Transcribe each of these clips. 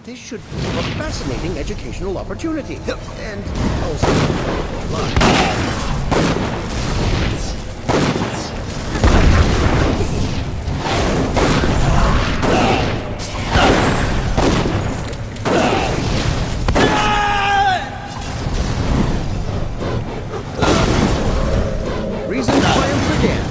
This should be a fascinating educational opportunity. And also, reason to triumph again.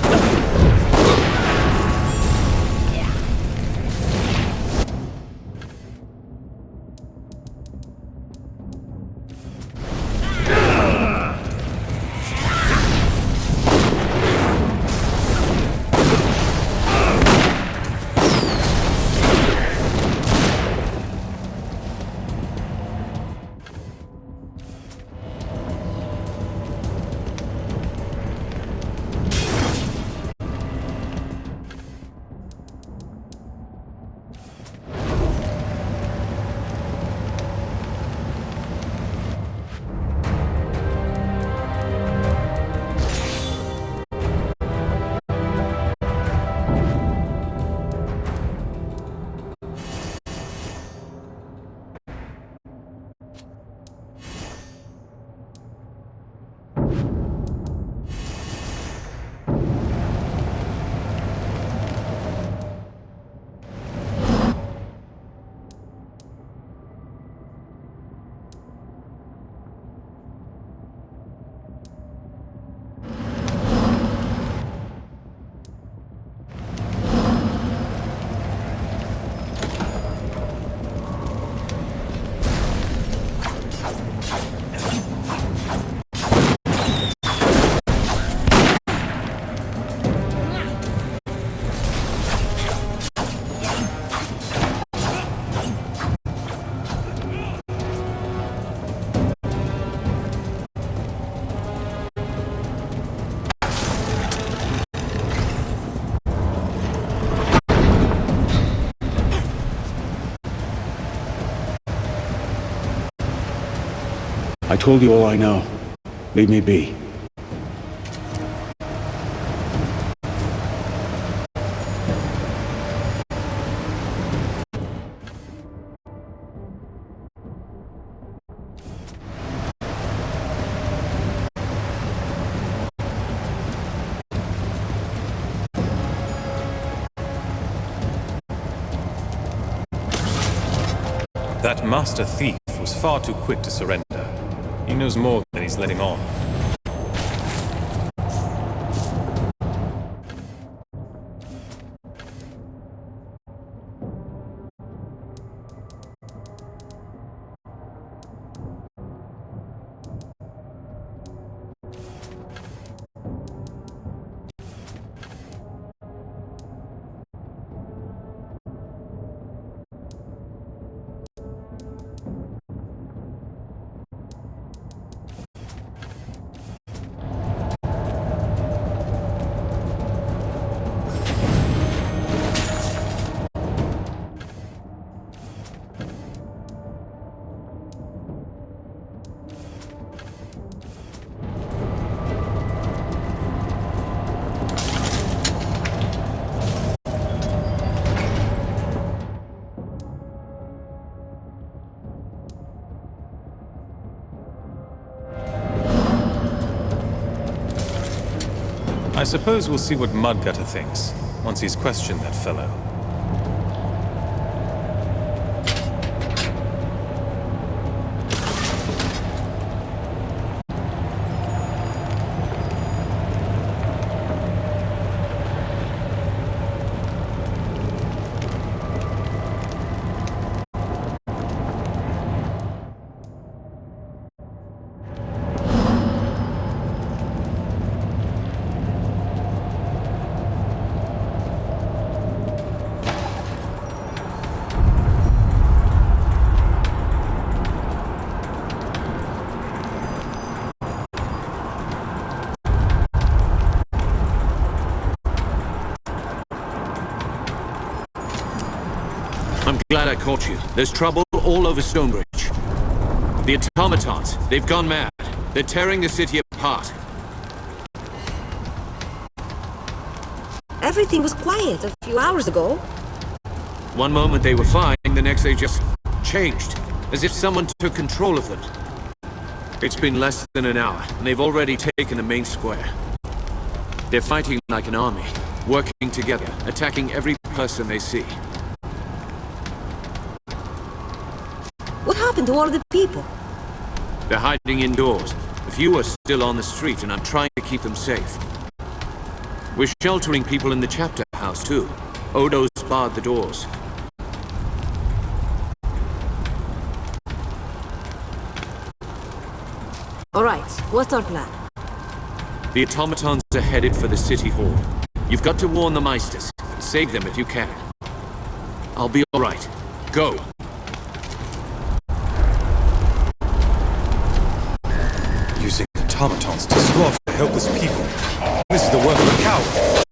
I told you all I know. Leave me be. That master thief was far too quick to surrender. He knows more than he's letting on. I suppose we'll see what Mudgutter thinks, once he's questioned that fellow. I'm glad I caught you. There's trouble all over Stonebridge. The automatons, they've gone mad. They're tearing the city apart. Everything was quiet a few hours ago. One moment they were fine, the next they just changed, as if someone took control of them. It's been less than an hour, and they've already taken the main square. They're fighting like an army, working together, attacking every person they see. What happened to all the people? They're hiding indoors. A few are still on the street, and I'm trying to keep them safe. We're sheltering people in the chapter house, too. Odo's barred the doors. Alright, what's our plan? The automatons are headed for the city hall. You've got to warn the Meisters. Save them if you can. I'll be alright. Go! Using automatons to slaughter helpless people. This is the work of a coward.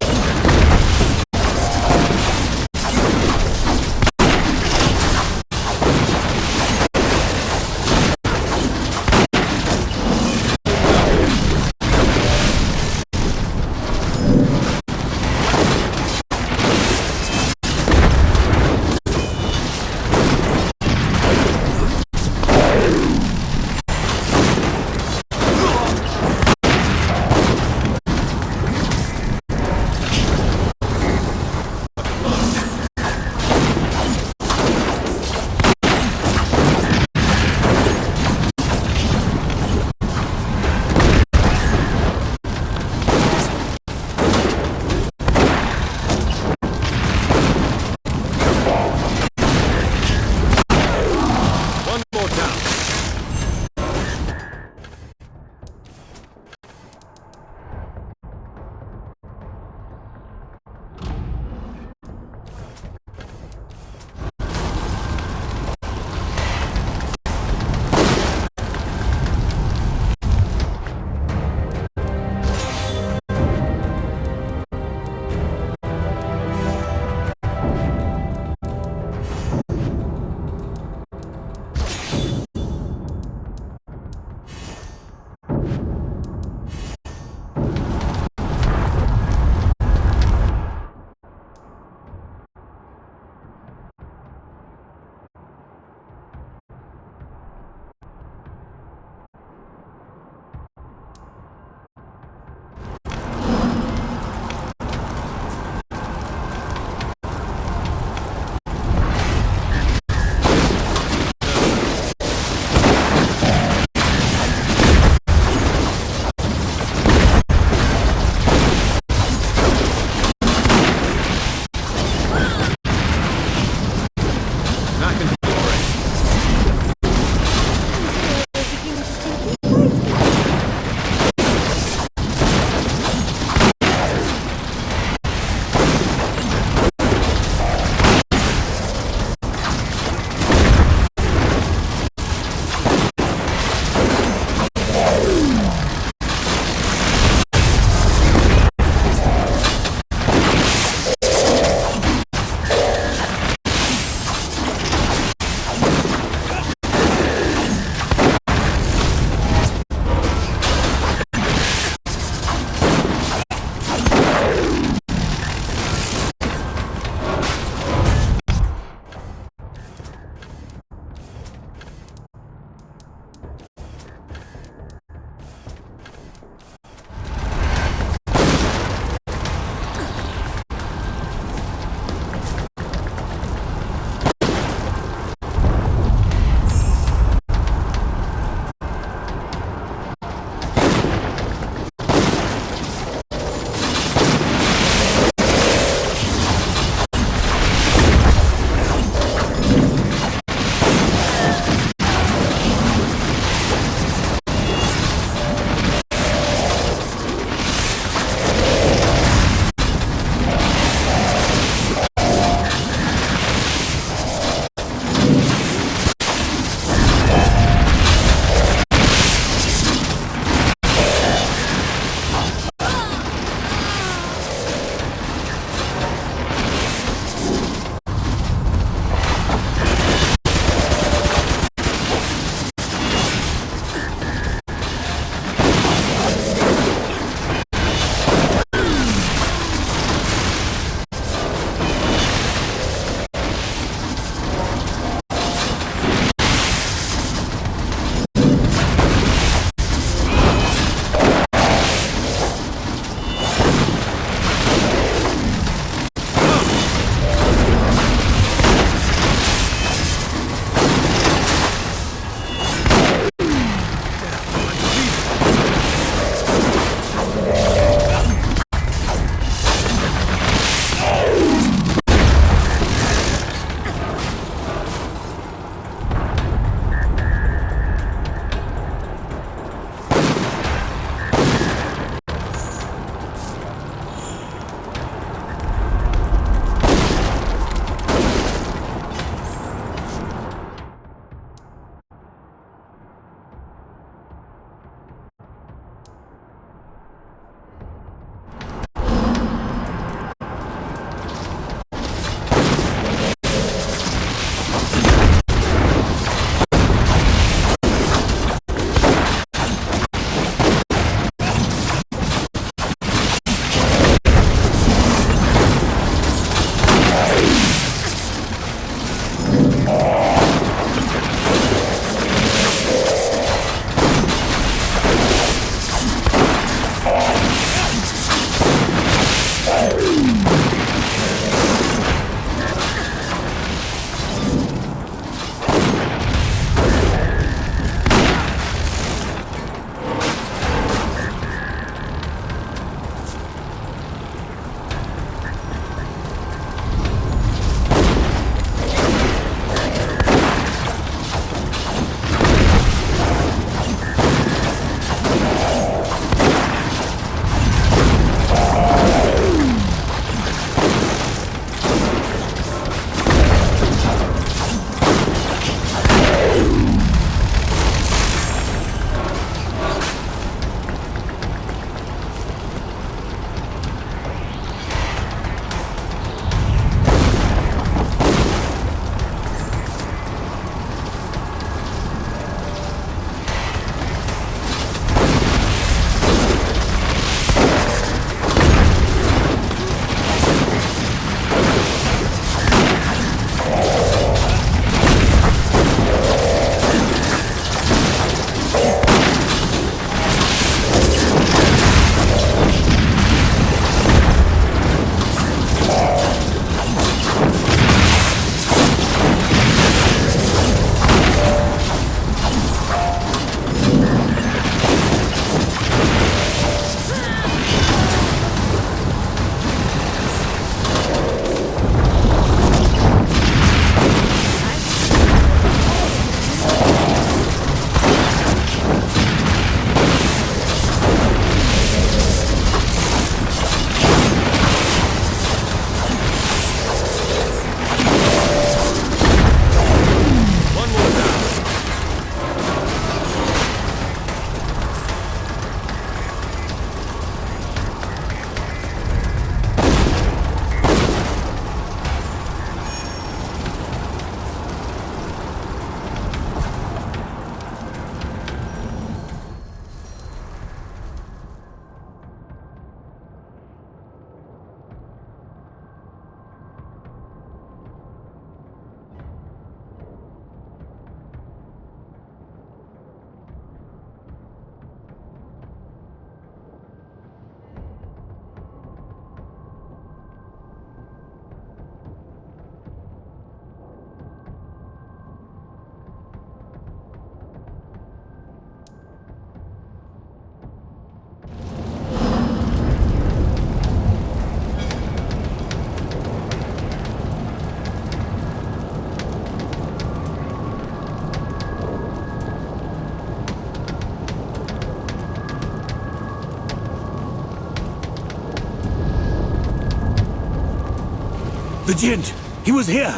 The Gent! He was here!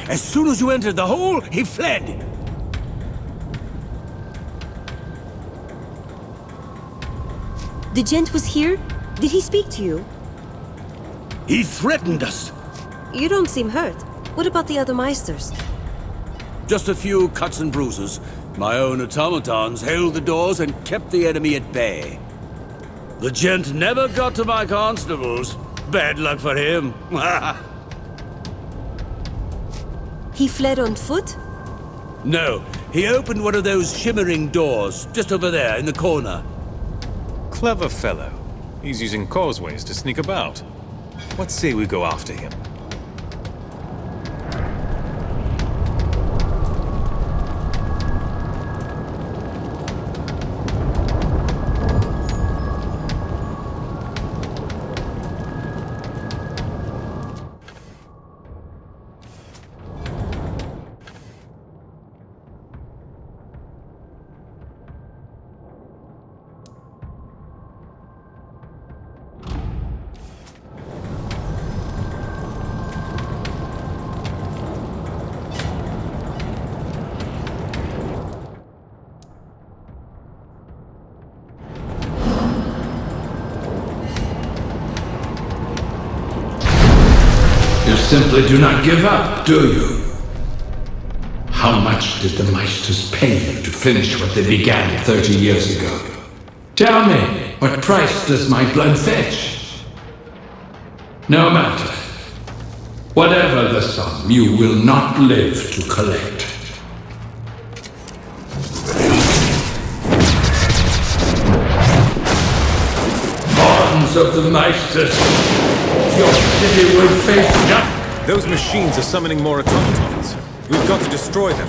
As soon as you entered the hole, he fled! The gent was here? Did he speak to you? He threatened us! You don't seem hurt. What about the other Meisters? Just a few cuts and bruises. My own automatons held the doors and kept the enemy at bay. The Gent never got to my constables. Bad luck for him. He fled on foot? No, he opened one of those shimmering doors, just over there in the corner. Clever fellow. He's using causeways to sneak about. What say we go after him? You simply do not give up, do you? How much did the Meisters pay you to finish what they began 30 years ago? Tell me, what price does my blood fetch? No matter. Whatever the sum, you will not live to collect. Horns of the Meisters! Your city will face death! Those machines are summoning more automatons. We've got to destroy them.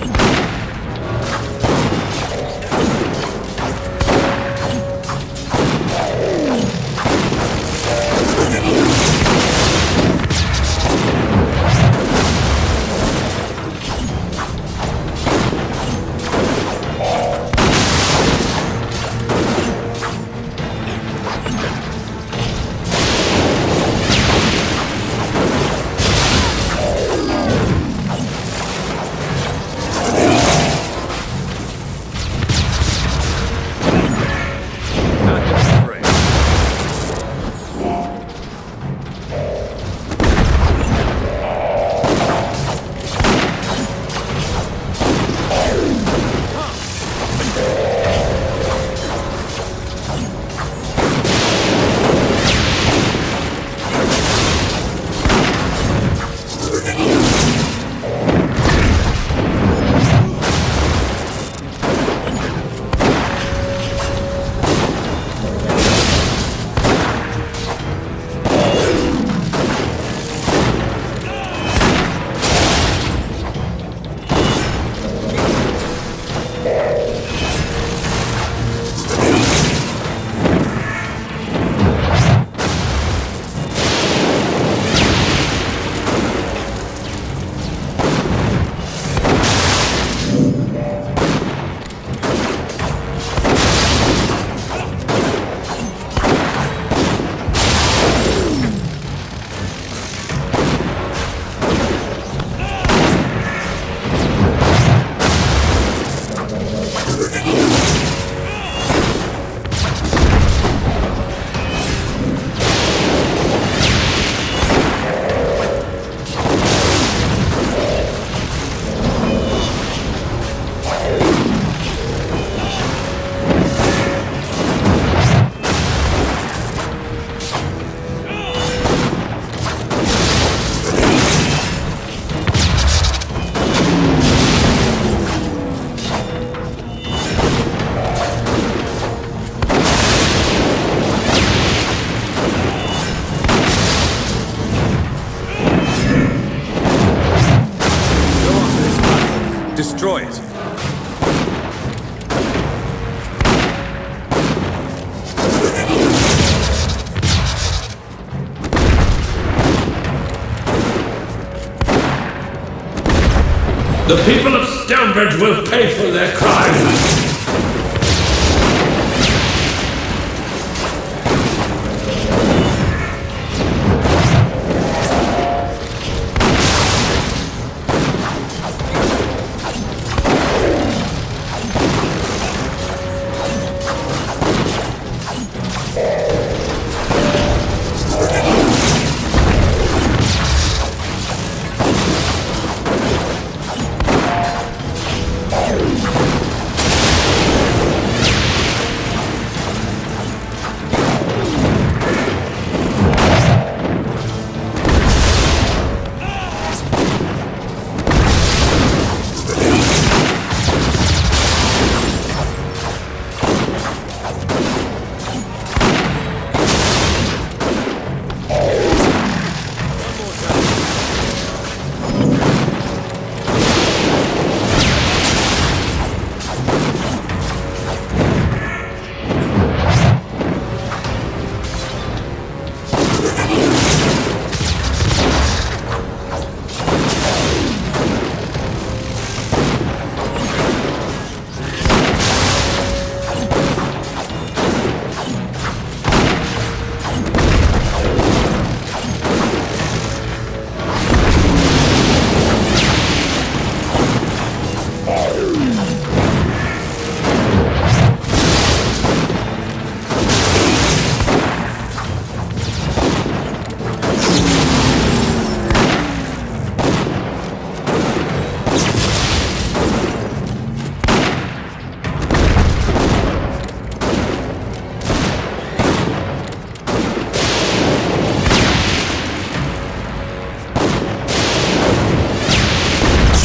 Destroy it. The people of Stonebridge will pay for their crimes!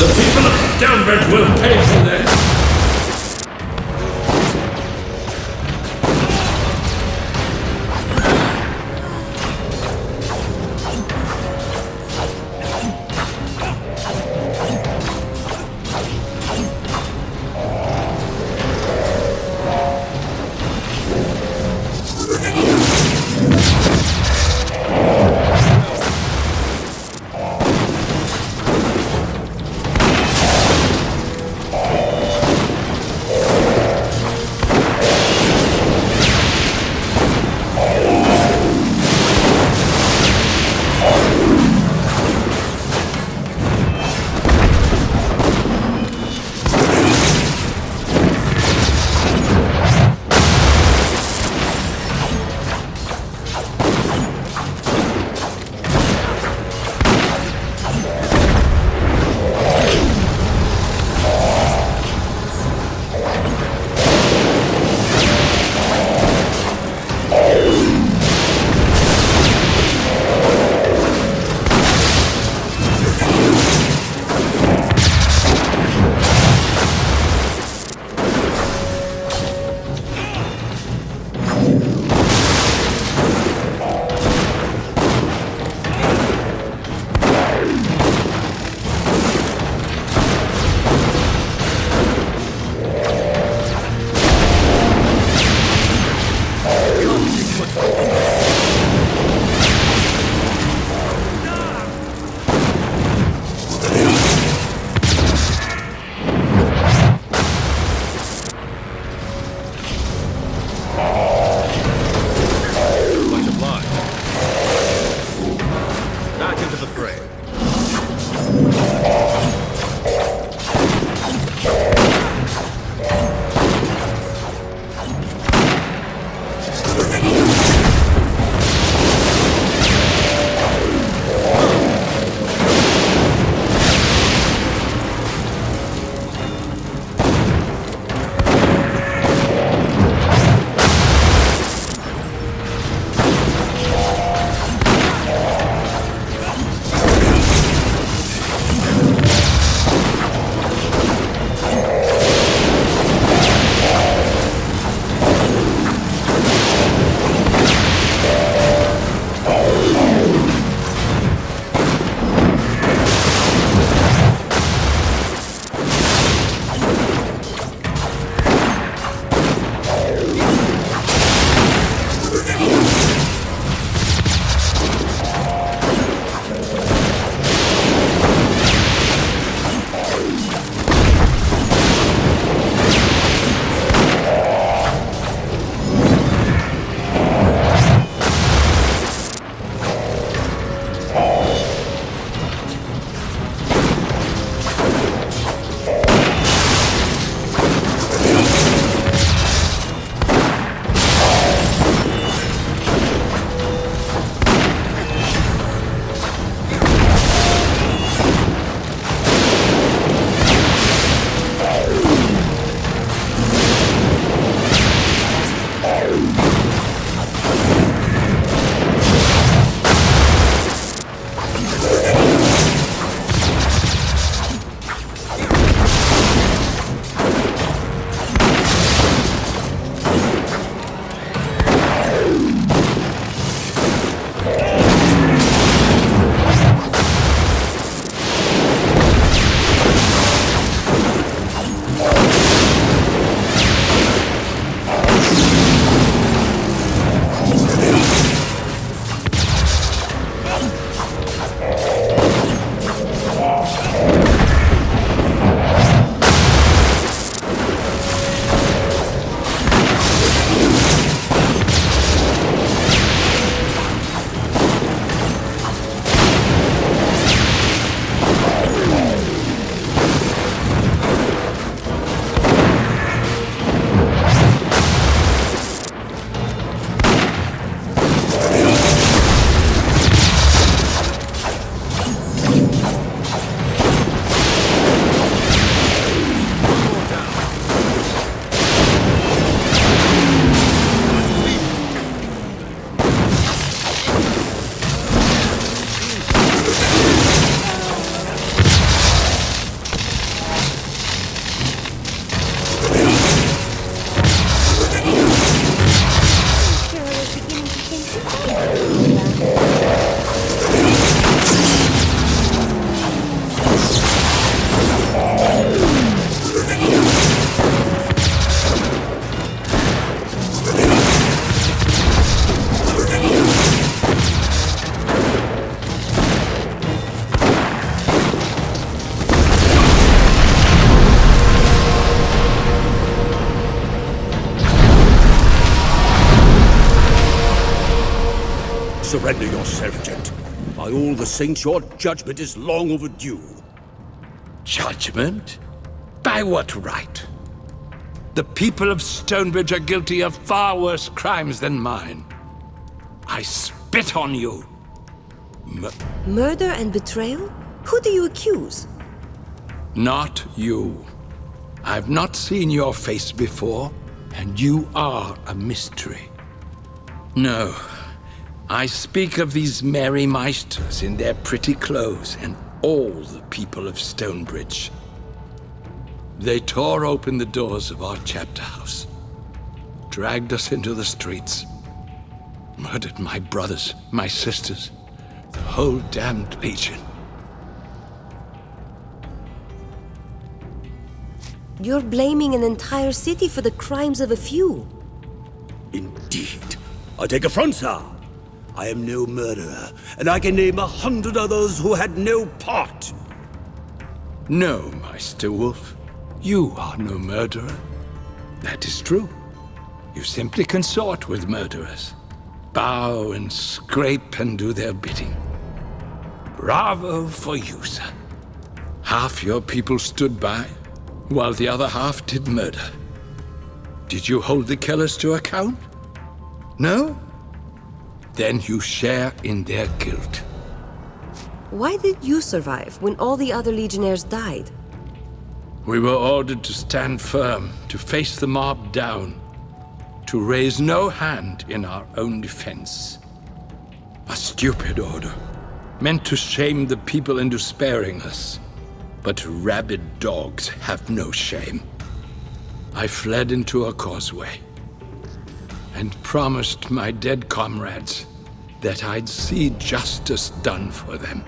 The people of Stonebridge will pay for this! Surrender yourself, gent. By all the saints, your judgment is long overdue. Judgment? By what right? The people of Stonebridge are guilty of far worse crimes than mine. I spit on you. Murder and betrayal? Who do you accuse? Not you. I've not seen your face before, and you are a mystery. No, I speak of these merry meisters in their pretty clothes and all the people of Stonebridge. They tore open the doors of our chapter house, dragged us into the streets, murdered my brothers, my sisters, the whole damned Legion. You're blaming an entire city for the crimes of a few. Indeed. I take affront, sir. I am no murderer, and I can name 100 others who had no part. No, Meister Wolf. You are no murderer. That is true. You simply consort with murderers. Bow and scrape and do their bidding. Bravo for you, sir. Half your people stood by, while the other half did murder. Did you hold the killers to account? No? Then you share in their guilt. Why did you survive when all the other Legionnaires died? We were ordered to stand firm, to face the mob down, to raise no hand in our own defense. A stupid order, meant to shame the people into sparing us. But rabid dogs have no shame. I fled into a causeway, and promised my dead comrades that I'd see justice done for them.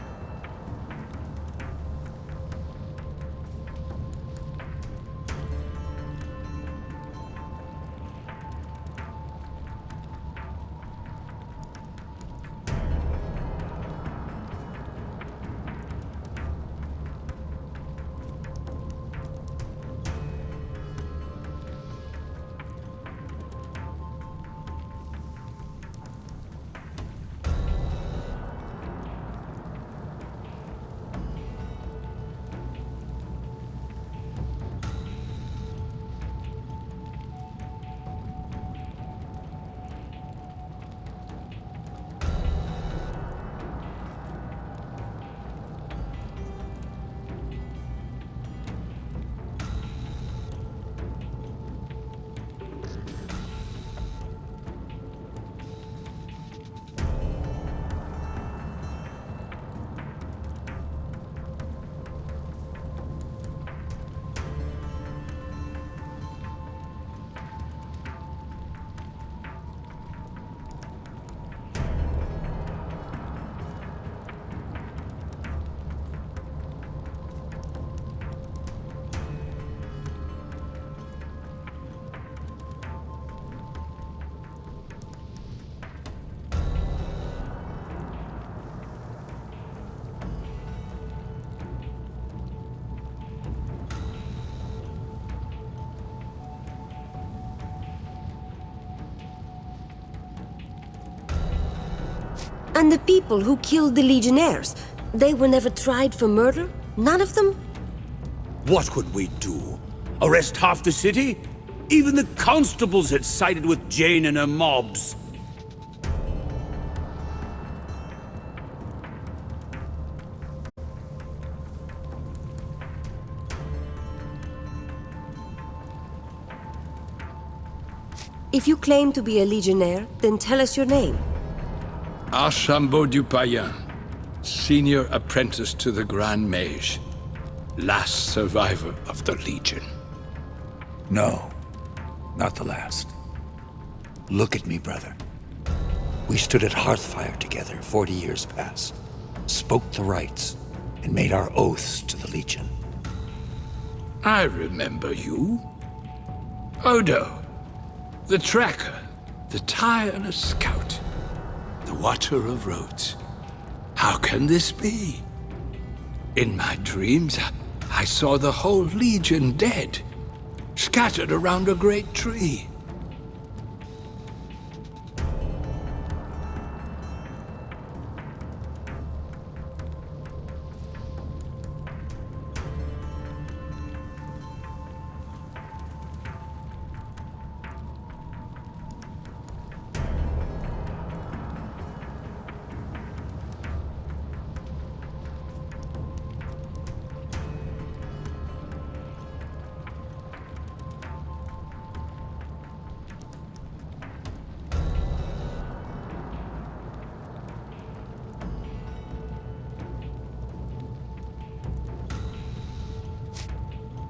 And the people who killed the Legionnaires, they were never tried for murder? None of them? What could we do? Arrest half the city? Even the constables had sided with Jane and her mobs. If you claim to be a Legionnaire, then tell us your name. Archambault du Payen, senior apprentice to the Grand Mage, last survivor of the Legion. No, not the last. Look at me, brother. We stood at Hearthfire together 40 years past, spoke the rights, and made our oaths to the Legion. I remember you. Odo, the tracker, the tireless scout, the watcher of roads. How can this be? In my dreams, I saw the whole Legion dead, scattered around a great tree.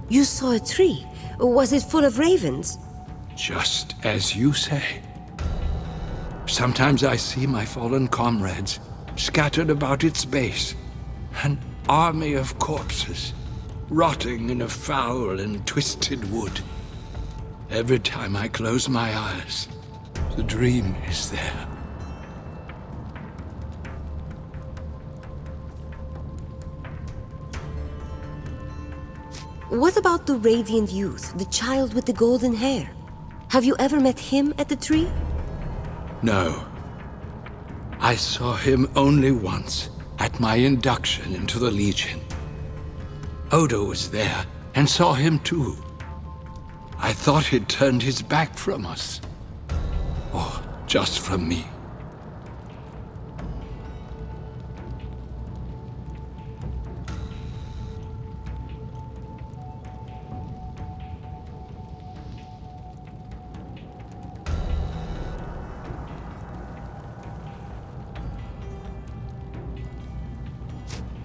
You saw a tree. Was it full of ravens? Just as you say. Sometimes I see my fallen comrades scattered about its base, an army of corpses, rotting in a foul and twisted wood. Every time I close my eyes, the dream is there. What about the radiant youth, the child with the golden hair? Have you ever met him at the tree? No. I saw him only once, at my induction into the Legion. Odo was there, and saw him too. I thought he'd turned his back from us. Or just from me.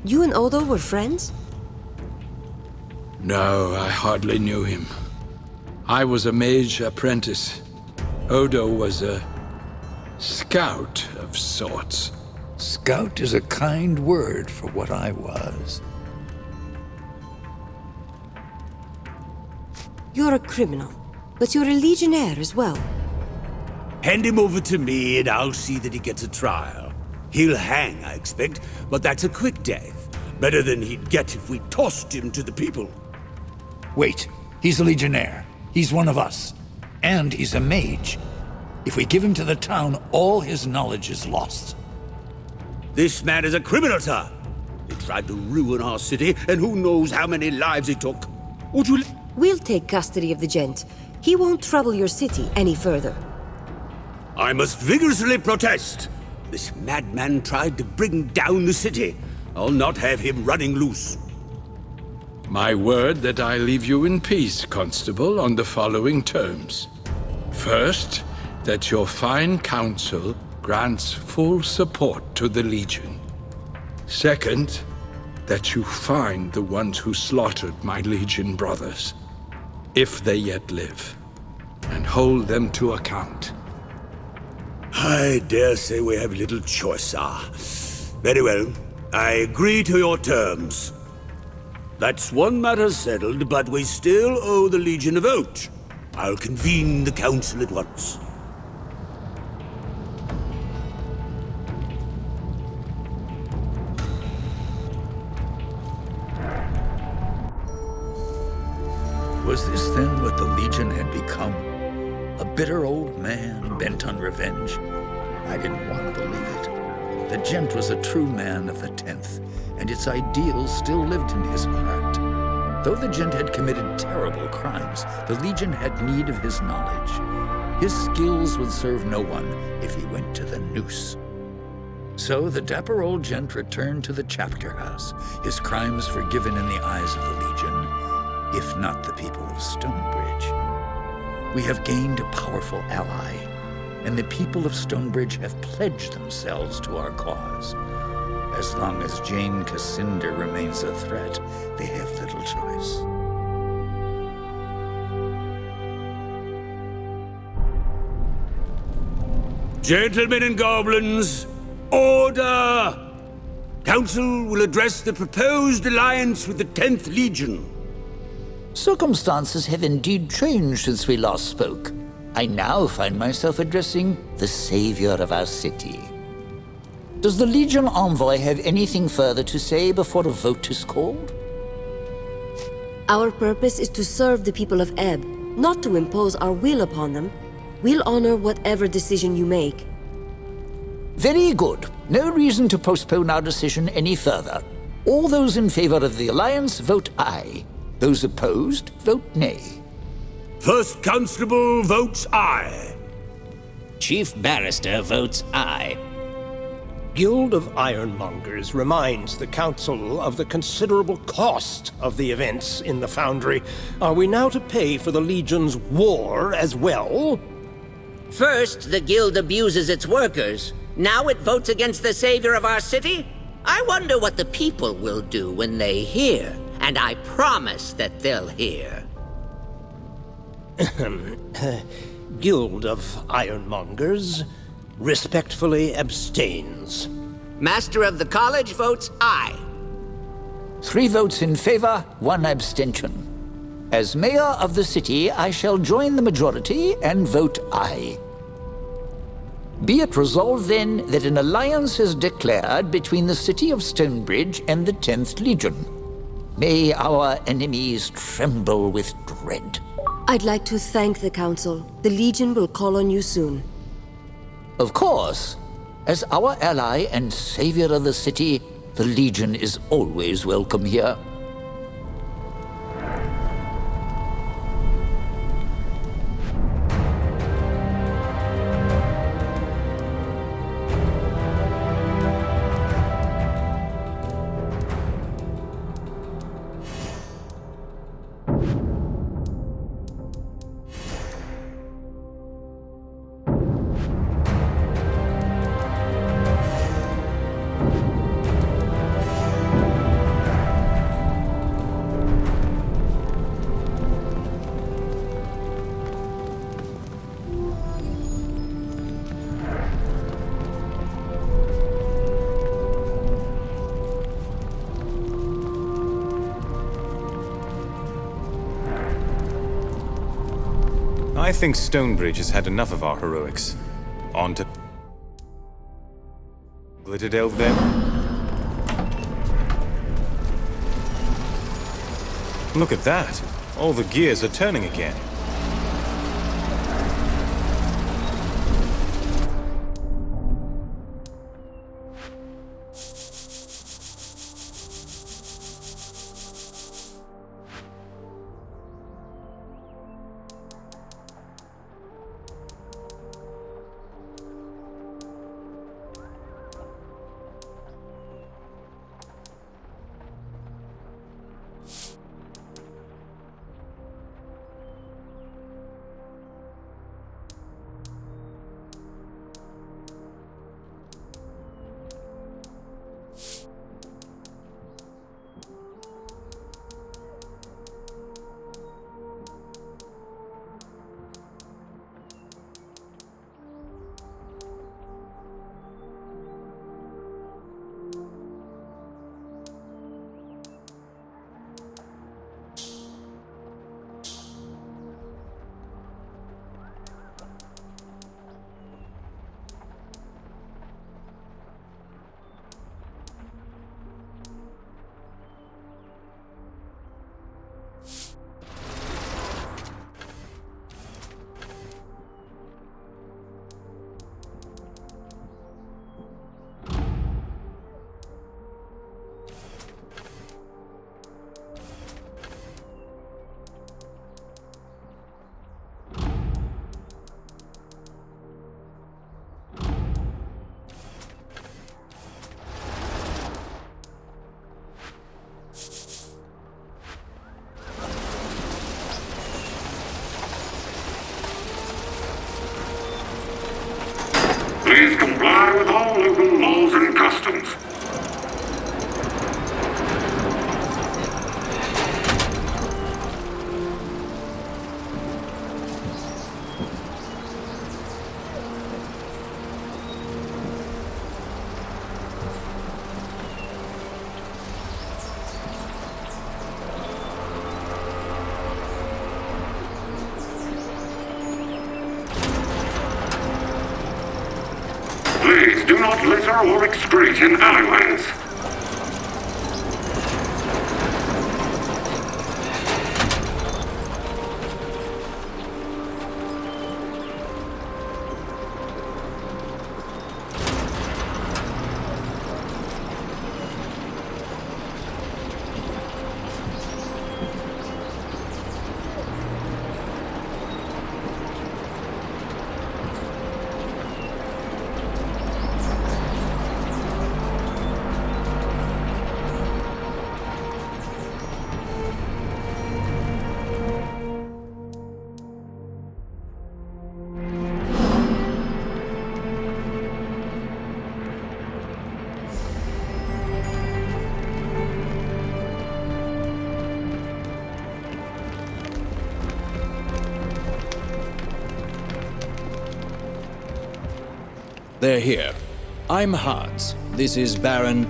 You and Odo were friends? No, I hardly knew him. I was a mage apprentice. Odo was a scout of sorts. Scout is a kind word for what I was. You're a criminal, but you're a legionnaire as well. Hand him over to me and I'll see that he gets a trial. He'll hang, I expect, but that's a quick death. Better than he'd get if we tossed him to the people. Wait, he's a legionnaire. He's one of us. And he's a mage. If we give him to the town, all his knowledge is lost. This man is a criminal, sir. He tried to ruin our city, and who knows how many lives he took. Would you... We'll take custody of the gent. He won't trouble your city any further. I must vigorously protest. This madman tried to bring down the city. I'll not have him running loose. My word that I leave you in peace, Constable, on the following terms. First, that your fine council grants full support to the Legion. Second, that you find the ones who slaughtered my Legion brothers, if they yet live, and hold them to account. I dare say we have little choice, sir. Very well. I agree to your terms. That's one matter settled, but we still owe the Legion a vote. I'll convene the council at once. Was this then what the Legion had become? A bitter old man bent on revenge? I didn't want to believe it. The gent was a true man of the 10th, and its ideals still lived in his heart. Though the gent had committed terrible crimes, the Legion had need of his knowledge. His skills would serve no one if he went to the noose. So the dapper old gent returned to the chapter house, his crimes forgiven in the eyes of the Legion, if not the people of Stonebridge. We have gained a powerful ally, and the people of Stonebridge have pledged themselves to our cause. As long as Jane Cascinder remains a threat, they have little choice. Gentlemen and goblins, order! Council will address the proposed alliance with the 10th Legion. Circumstances have indeed changed since we last spoke. I now find myself addressing the savior of our city. Does the Legion envoy have anything further to say before a vote is called? Our purpose is to serve the people of Ebb, not to impose our will upon them. We'll honor whatever decision you make. Very good. No reason to postpone our decision any further. All those in favor of the alliance vote aye. Those opposed vote nay. First Constable votes aye. Chief Barrister votes aye. Guild of Ironmongers reminds the Council of the considerable cost of the events in the Foundry. Are we now to pay for the Legion's war as well? First, the Guild abuses its workers. Now it votes against the savior of our city? I wonder what the people will do when they hear and I promise that they'll hear. Guild of Ironmongers respectfully abstains. Master of the college votes aye. 3 votes in favor, 1 abstention. As mayor of the city, I shall join the majority and vote aye. Be it resolved, then, that an alliance is declared between the city of Stonebridge and the 10th Legion. May our enemies tremble with dread. I'd like to thank the Council. The Legion will call on you soon. Of course. As our ally and savior of the city, the Legion is always welcome here. I think Stonebridge has had enough of our heroics. On to... Glitter Delve then? Look at that! All the gears are turning again. Please comply with all local laws and customs. Please do not litter or excrete in alleyways. They're here. I'm Hans. This is Baron.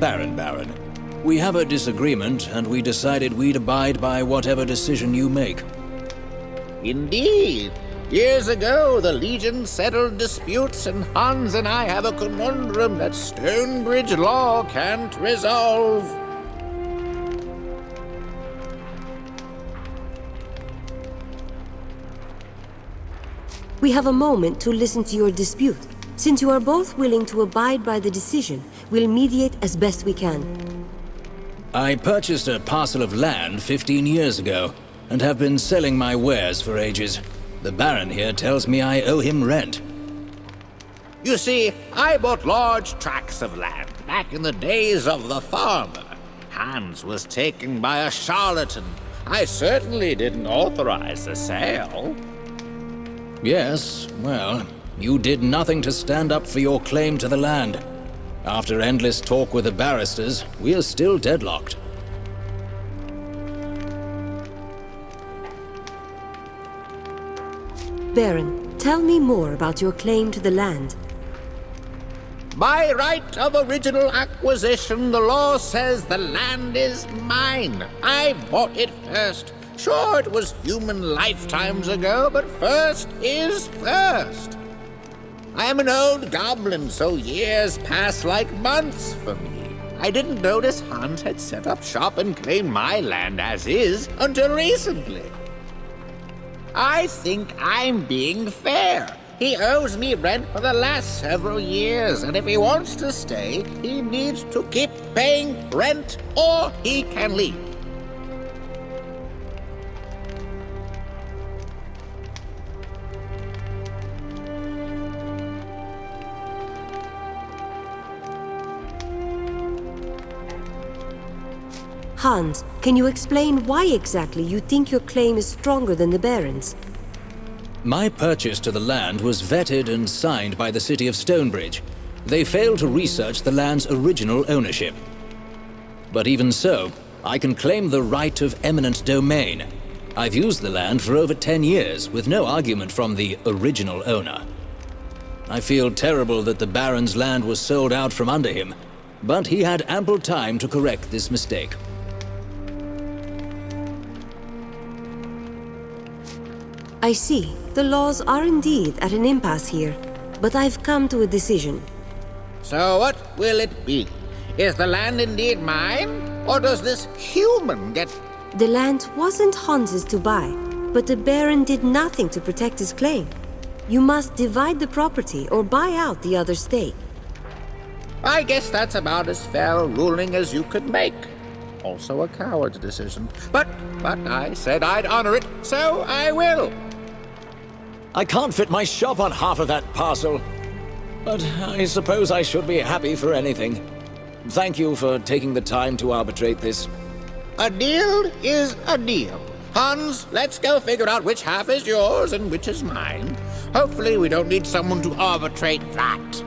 We have a disagreement, and we decided we'd abide by whatever decision you make. Indeed. Years ago, the Legion settled disputes, and Hans and I have a conundrum that Stonebridge law can't resolve. We have a moment to listen to your dispute. Since you are both willing to abide by the decision, we'll mediate as best we can. I purchased a parcel of land 15 years ago, and have been selling my wares for ages. The Baron here tells me I owe him rent. You see, I bought large tracts of land back in the days of the farmer. Hans was taken by a charlatan. I certainly didn't authorize the sale. Yes, well, you did nothing to stand up for your claim to the land. After endless talk with the barristers, we are still deadlocked. Baron, tell me more about your claim to the land. By right of original acquisition, the law says the land is mine. I bought it first. Sure, it was human lifetimes ago, but first is first. I am an old goblin, so years pass like months for me. I didn't notice Hans had set up shop and claimed my land as is until recently. I think I'm being fair. He owes me rent for the last several years, and if he wants to stay, he needs to keep paying rent or he can leave. Hans, can you explain why exactly you think your claim is stronger than the Baron's? My purchase to the land was vetted and signed by the city of Stonebridge. They failed to research the land's original ownership. But even so, I can claim the right of eminent domain. I've used the land for over 10 years, with no argument from the original owner. I feel terrible that the Baron's land was sold out from under him, but he had ample time to correct this mistake. I see. The laws are indeed at an impasse here, but I've come to a decision. So what will it be? Is the land indeed mine, or does this human get... The land wasn't Hans's to buy, but the Baron did nothing to protect his claim. You must divide the property or buy out the other stake. I guess that's about as fair a ruling as you could make. Also a coward's decision. But I said I'd honor it, so I will. I can't fit my shop on half of that parcel, but I suppose I should be happy for anything. Thank you for taking the time to arbitrate this. A deal is a deal. Hans, let's go figure out which half is yours and which is mine. Hopefully we don't need someone to arbitrate that.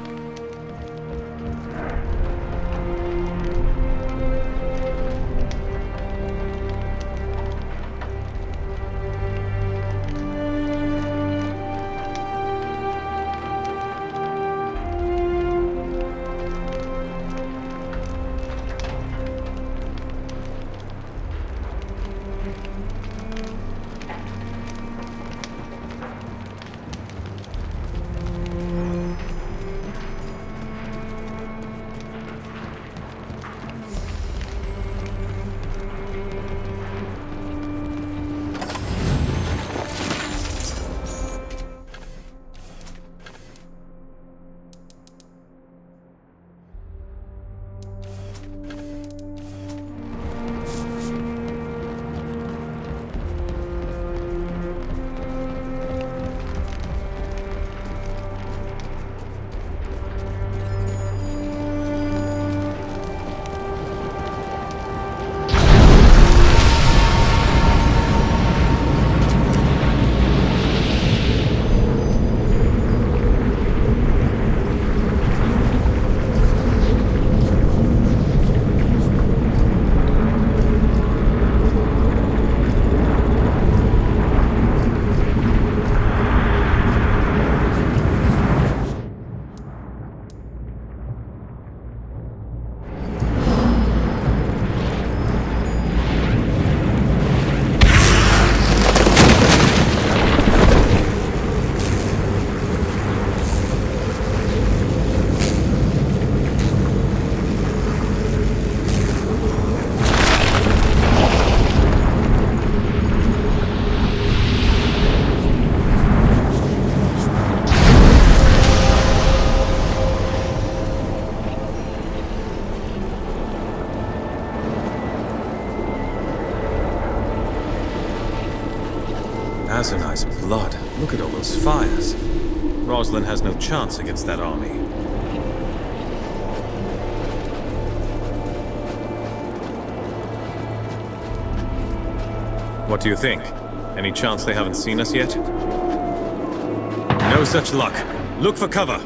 Azunai's blood. Look at all those fires. Rosalind has no chance against that army. What do you think? Any chance they haven't seen us yet? No such luck. Look for cover.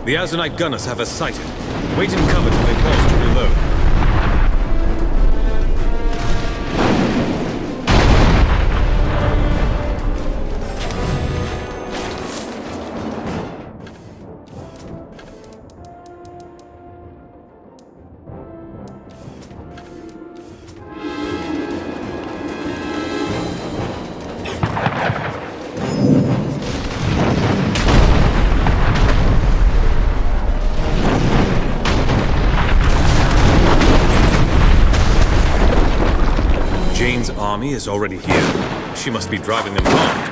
The Azunite gunners have us sighted. Wait in cover till they pause to reload. Jane's army is already here. She must be driving them armed.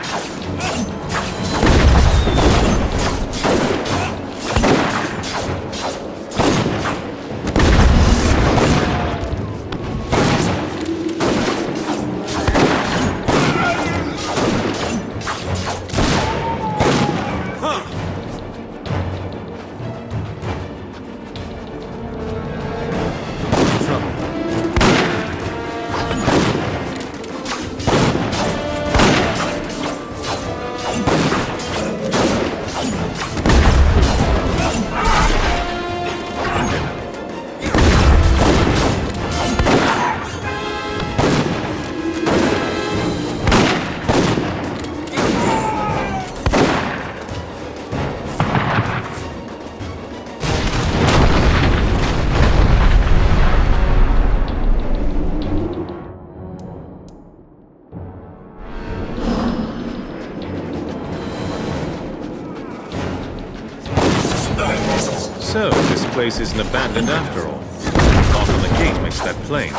So, this place isn't abandoned after all. The mark on the gate makes that plain.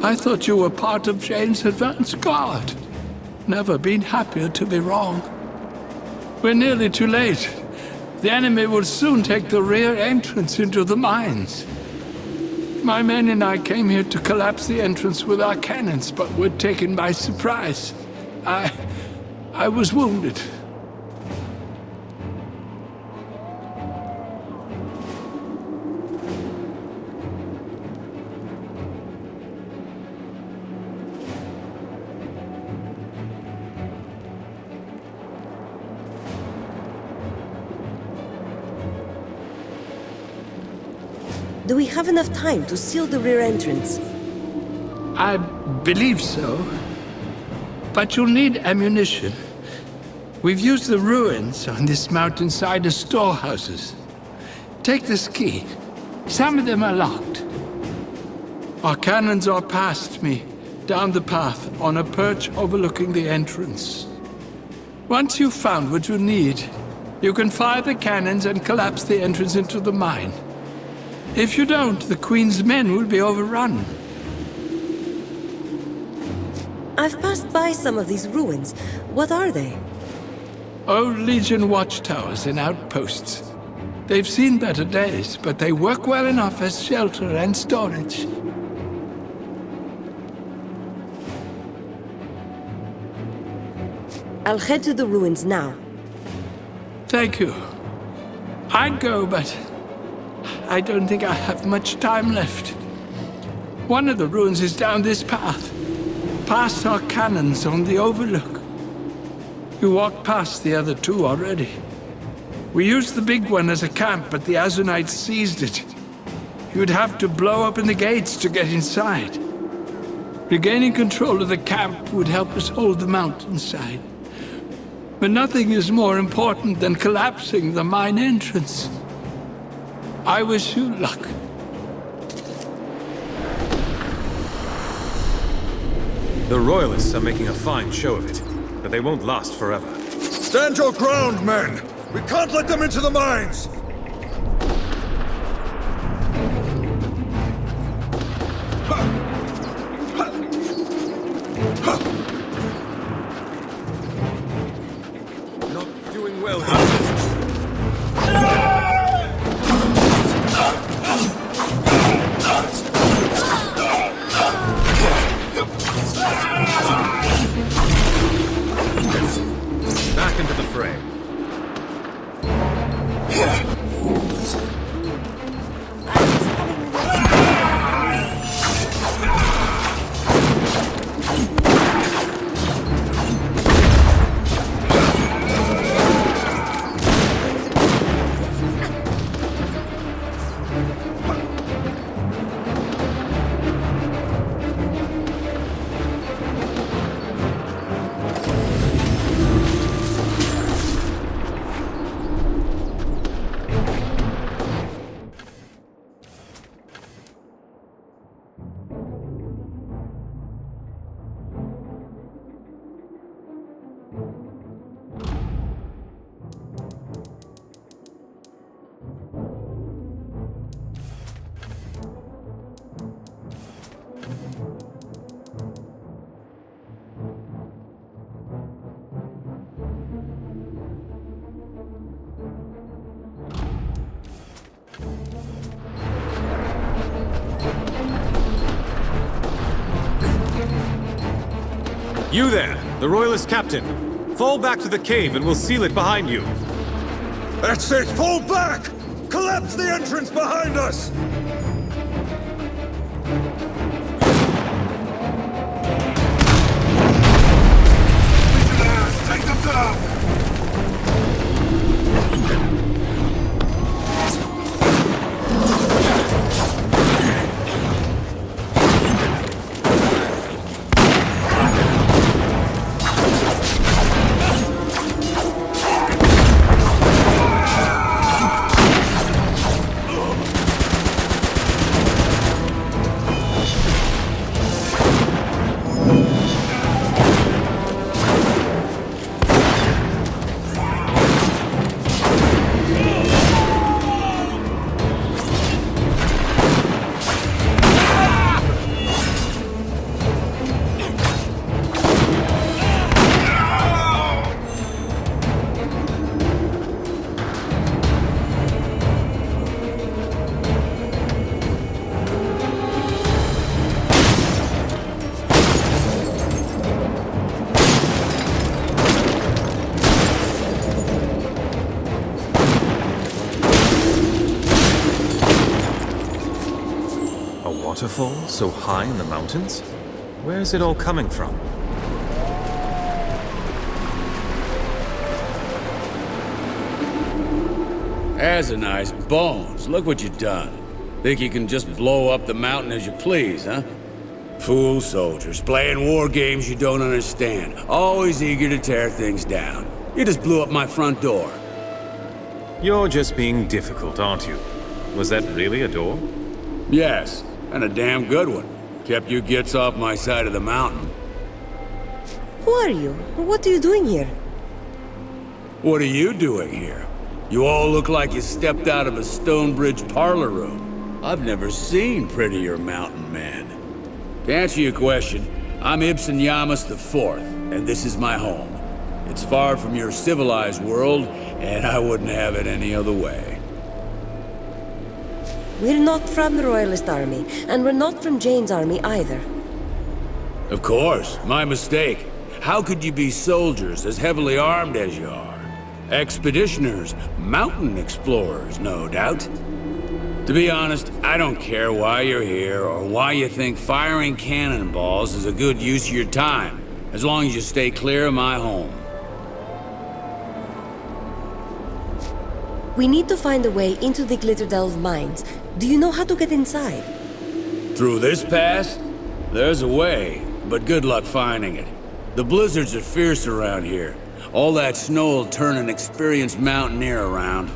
I thought you were part of Jane's advance guard. Never been happier to be wrong. We're nearly too late. The enemy will soon take the rear entrance into the mines. My men and I came here to collapse the entrance with our cannons, but were taken by surprise. I was wounded. Do we have enough time to seal the rear entrance? I believe so. But you'll need ammunition. We've used the ruins on this mountainside as storehouses. Take this key. Some of them are locked. Our cannons are past me, down the path, on a perch overlooking the entrance. Once you've found what you need, you can fire the cannons and collapse the entrance into the mine. If you don't, the Queen's men will be overrun. I've passed by some of these ruins. What are they? Old Legion watchtowers and outposts. They've seen better days, but they work well enough as shelter and storage. I'll head to the ruins now. Thank you. I'd go, but I don't think I have much time left. One of the ruins is down this path, past our cannons on the overlook. You walked past the other two already. We used the big one as a camp, but the Azunites seized it. You'd have to blow open the gates to get inside. Regaining control of the camp would help us hold the mountainside. But nothing is more important than collapsing the mine entrance. I wish you luck. The Royalists are making a fine show of it, but they won't last forever. Stand your ground, men! We can't let them into the mines! Not doing well here. Back into the fray. You there, the Royalist captain. Fall back to the cave and we'll seal it behind you. That's it! Fall back! Collapse the entrance behind us! Legionnaires, take them down! waterfall so high in the mountains? Where is it all coming from? Azani's bones, look what you done. Think you can just blow up the mountain as you please, huh? Fool soldiers, playing war games you don't understand. Always eager to tear things down. You just blew up my front door. You're just being difficult, aren't you? Was that really a door? Yes, and a damn good one. Kept you gits off my side of the mountain. Who are you? What are you doing here? What are you doing here? You all look like you stepped out of a Stonebridge parlor room. I've never seen prettier mountain men. To answer your question, I'm Ibsen Yamas IV, and this is my home. It's far from your civilized world, and I wouldn't have it any other way. We're not from the Royalist Army, and we're not from Jane's army either. Of course, my mistake. How could you be soldiers as heavily armed as you are? Expeditioners, mountain explorers, no doubt. To be honest, I don't care why you're here or why you think firing cannonballs is a good use of your time, as long as you stay clear of my home. We need to find a way into the Glitterdelve mines. Do you know how to get inside? Through this pass? There's a way, but good luck finding it. The blizzards are fierce around here. All that snow will turn an experienced mountaineer around.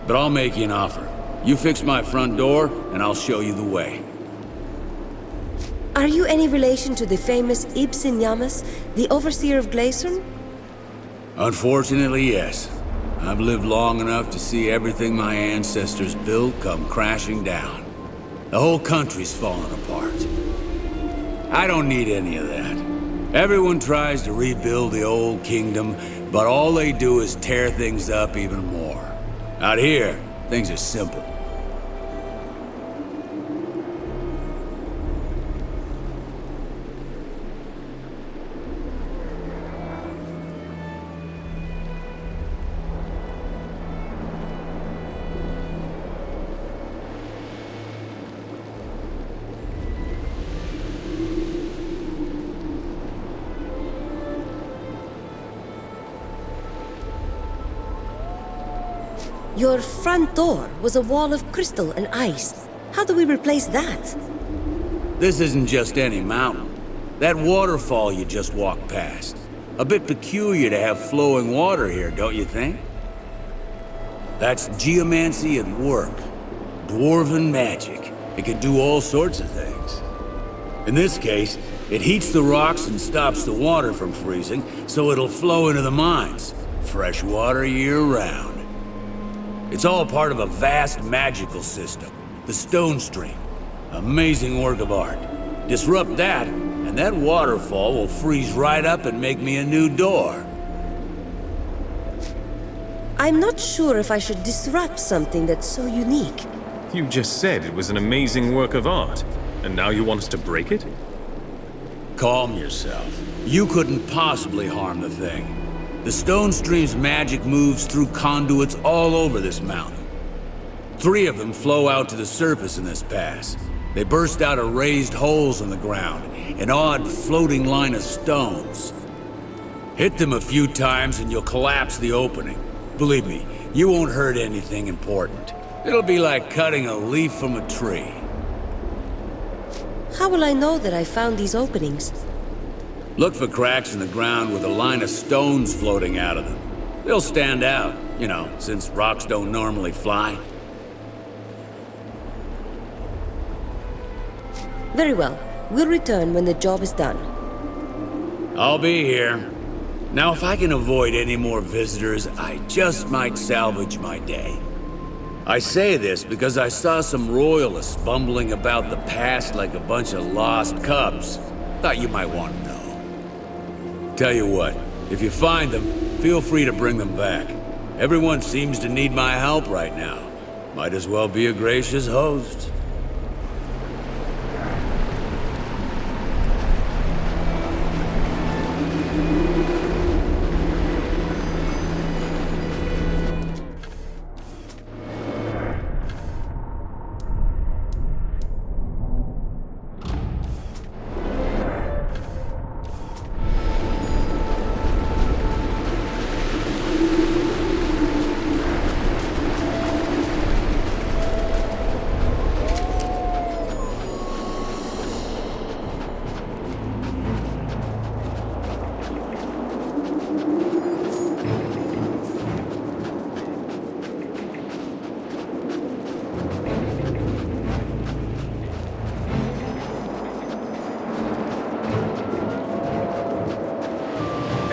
But I'll make you an offer. You fix my front door, and I'll show you the way. Are you any relation to the famous Ibsen Yamas, the overseer of Gleisern? Unfortunately, yes. I've lived long enough to see everything my ancestors built come crashing down. The whole country's falling apart. I don't need any of that. Everyone tries to rebuild the old kingdom, but all they do is tear things up even more. Out here, things are simple. Your front door was a wall of crystal and ice. How do we replace that? This isn't just any mountain. That waterfall you just walked past. A bit peculiar to have flowing water here, don't you think? That's geomancy at work. Dwarven magic. It can do all sorts of things. In this case, it heats the rocks and stops the water from freezing, so it'll flow into the mines. Fresh water year-round. It's all part of a vast magical system, the Stone Stream. Amazing work of art. Disrupt that, and that waterfall will freeze right up and make me a new door. I'm not sure if I should disrupt something that's so unique. You just said it was an amazing work of art, and now you want us to break it? Calm yourself. You couldn't possibly harm the thing. The Stone Stream's magic moves through conduits all over this mountain. 3 of them flow out to the surface in this pass. They burst out of raised holes in the ground, an odd floating line of stones. Hit them a few times and you'll collapse the opening. Believe me, you won't hurt anything important. It'll be like cutting a leaf from a tree. How will I know that I found these openings? Look for cracks in the ground with a line of stones floating out of them. They'll stand out, you know, since rocks don't normally fly. Very well. We'll return when the job is done. I'll be here. Now, if I can avoid any more visitors, I just might salvage my day. I say this because I saw some royalists bumbling about the past like a bunch of lost cubs. Thought you might want to know. Tell you what, if you find them, feel free to bring them back. Everyone seems to need my help right now. Might as well be a gracious host.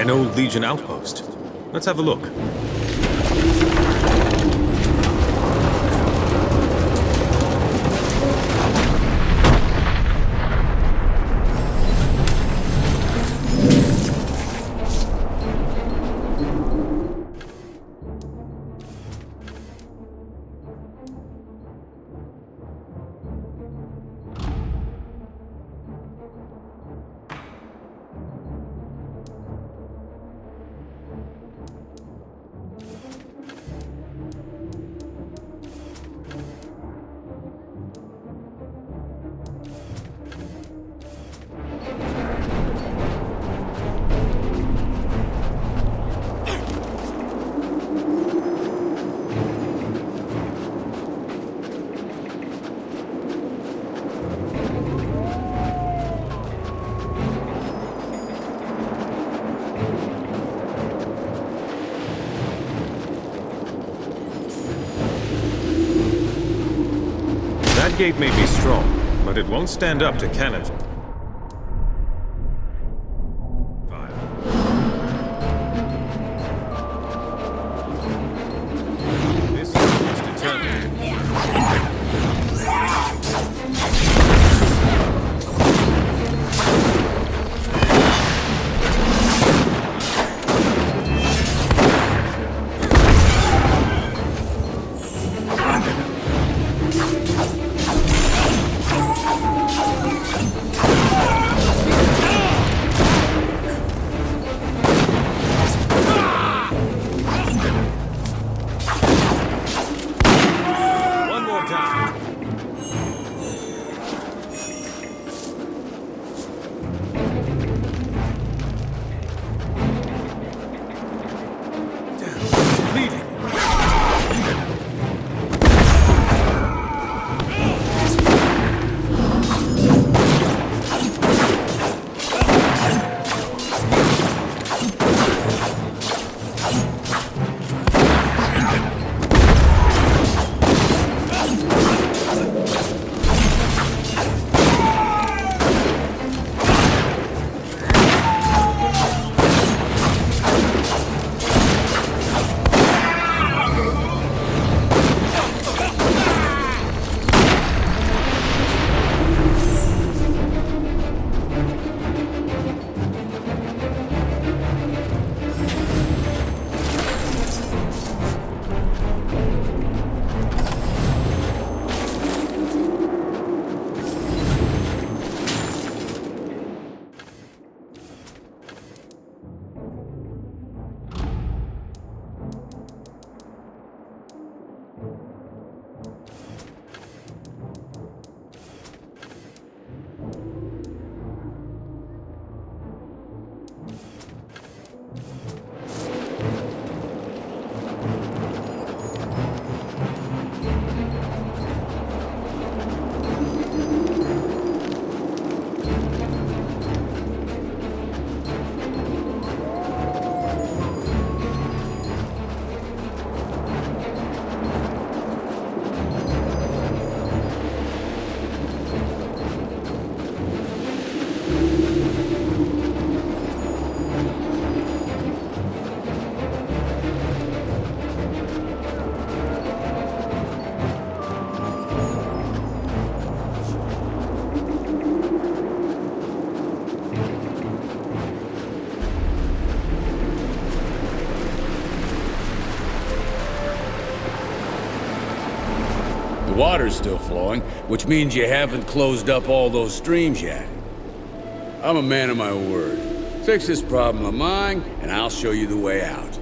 An old Legion outpost. Let's have a look. That gate may be strong, but it won't stand up to cannon fire. This is determined. The water's still flowing, which means you haven't closed up all those streams yet. I'm a man of my word. Fix this problem of mine, and I'll show you the way out.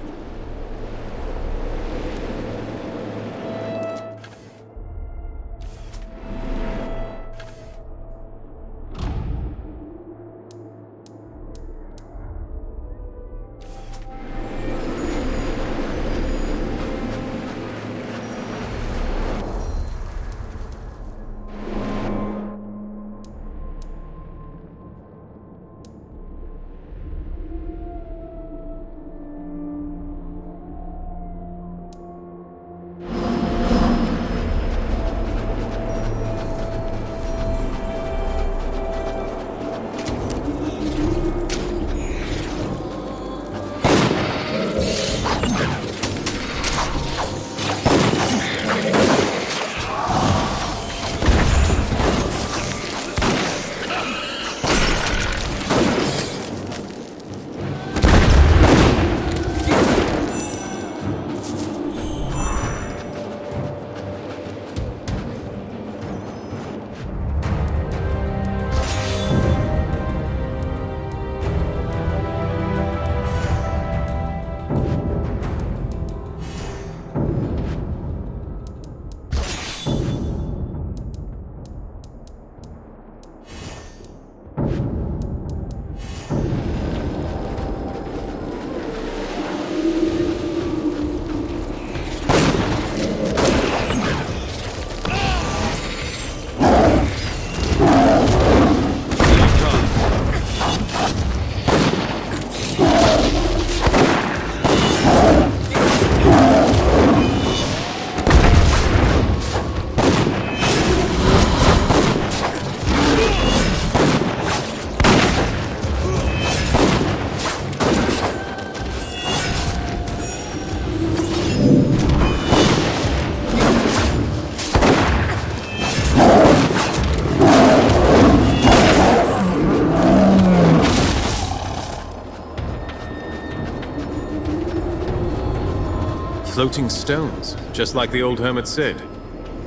Floating stones, just like the old hermit said.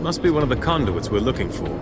Must be one of the conduits we're looking for.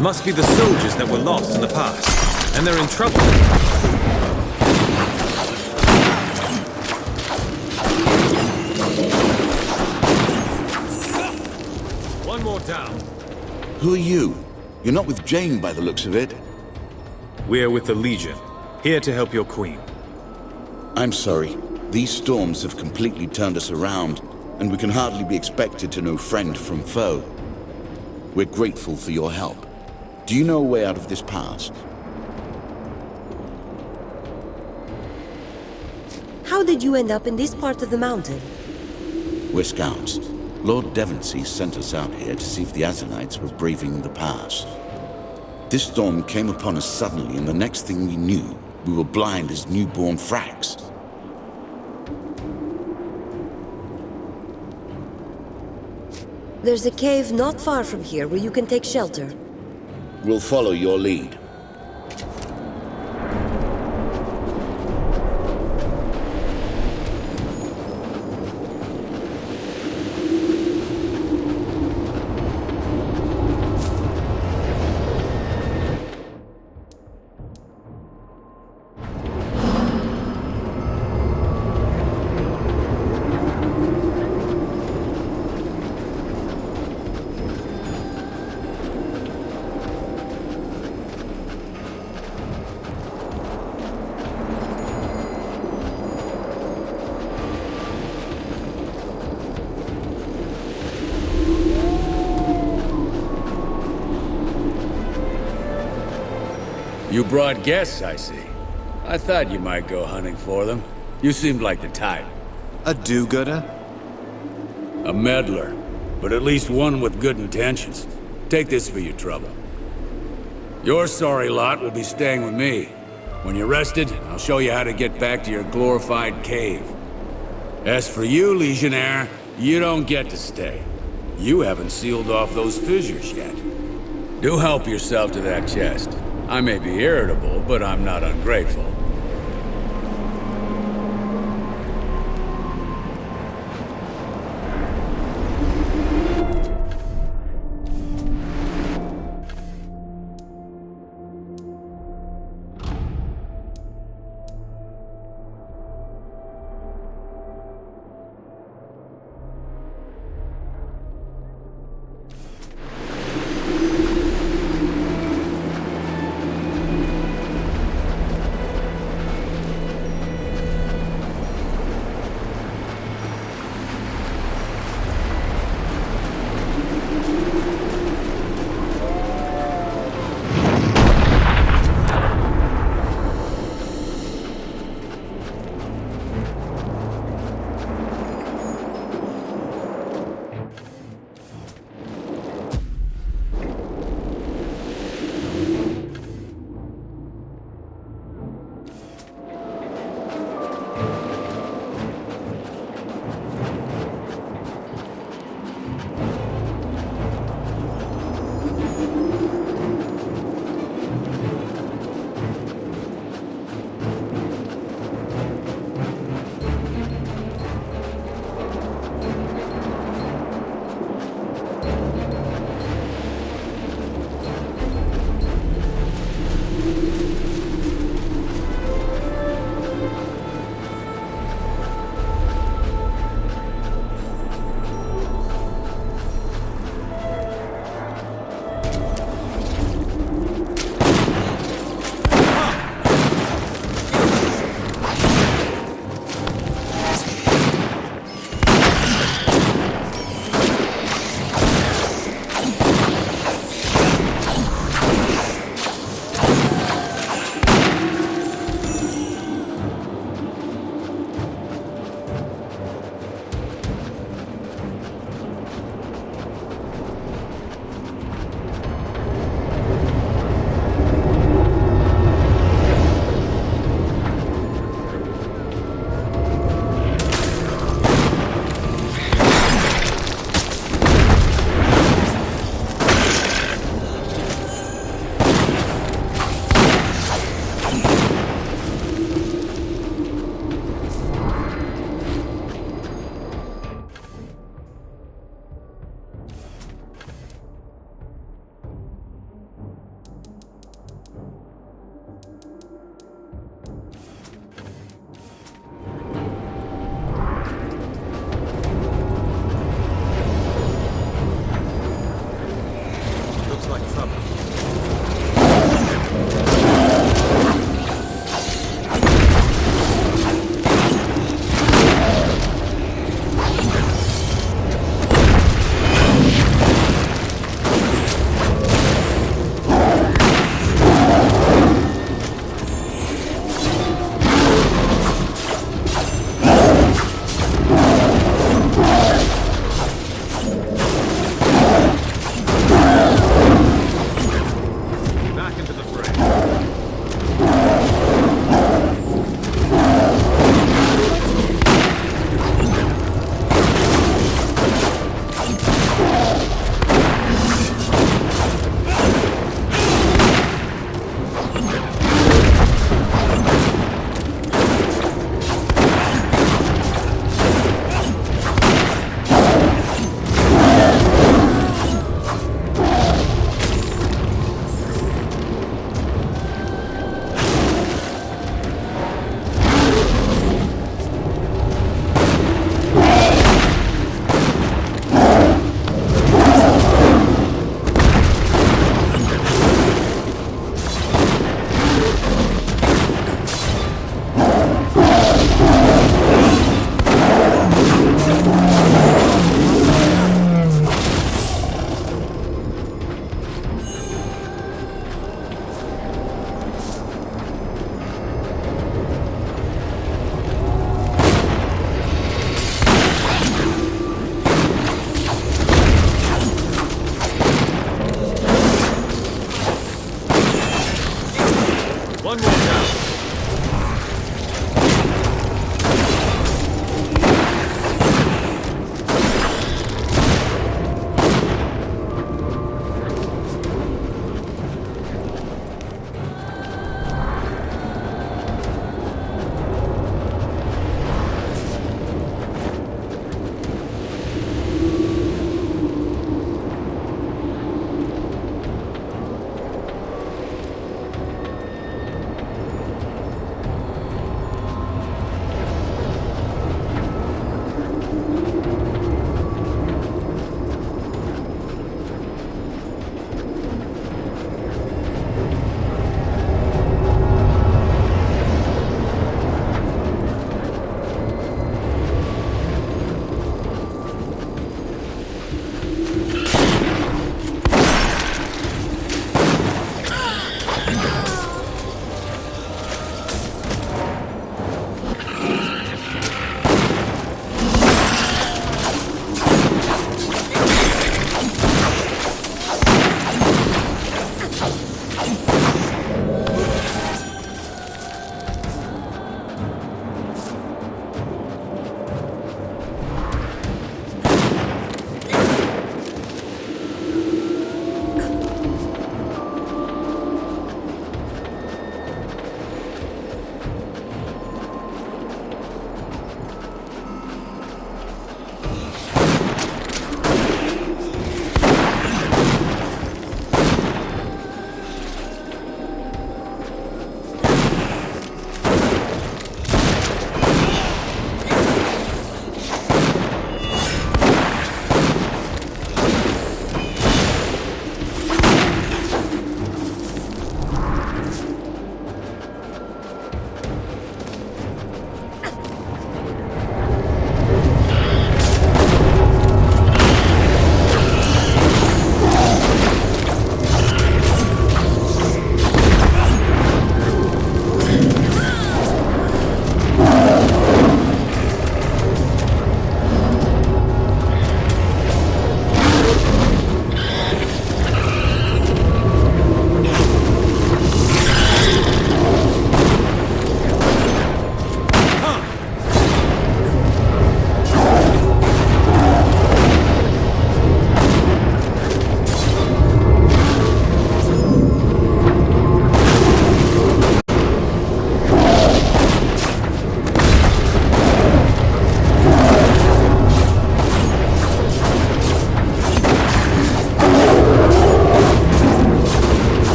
Must be the soldiers that were lost in the past, and they're in trouble. One more down. Who are you? You're not with Jane by the looks of it. We're with the Legion, here to help your queen. I'm sorry. These storms have completely turned us around, and we can hardly be expected to know friend from foe. We're grateful for your help. Do you know a way out of this pass? How did you end up in this part of the mountain? We're scouts. Lord Devonsey sent us out here to see if the Azanites were braving the pass. This storm came upon us suddenly, and the next thing we knew, we were blind as newborn fracks. There's a cave not far from here where you can take shelter. We'll follow your lead. You brought guests, I see. I thought you might go hunting for them. You seemed like the type. A do-gooder? A meddler, but at least one with good intentions. Take this for your trouble. Your sorry lot will be staying with me. When you're rested, I'll show you how to get back to your glorified cave. As for you, Legionnaire, you don't get to stay. You haven't sealed off those fissures yet. Do help yourself to that chest. I may be irritable, but I'm not ungrateful.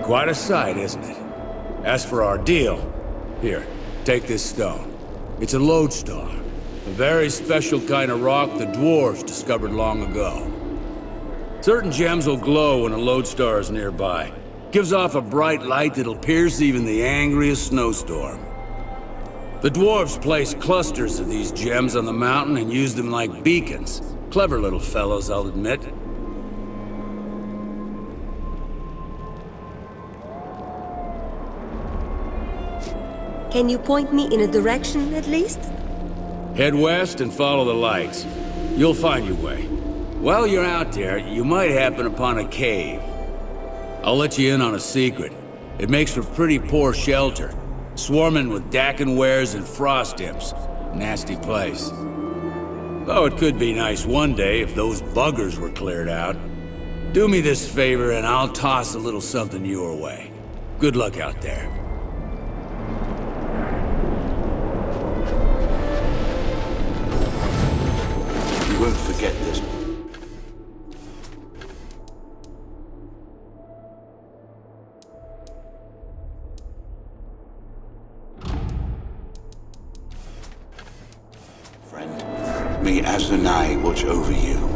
Quite a sight, isn't it? As for our deal, here, take this stone. It's a lodestar, a very special kind of rock the dwarves discovered long ago. Certain gems will glow when a lodestar is nearby. Gives off a bright light that'll pierce even the angriest snowstorm. The dwarves placed clusters of these gems on the mountain and used them like beacons. Clever little fellows, I'll admit. Can you point me in a direction, at least? Head west and follow the lights. You'll find your way. While you're out there, you might happen upon a cave. I'll let you in on a secret. It makes for pretty poor shelter. Swarming with Dakin wares and frost imps. Nasty place. Oh, it could be nice one day if those buggers were cleared out. Do me this favor and I'll toss a little something your way. Good luck out there. You won't forget this. Friend, may Azunai watch over you.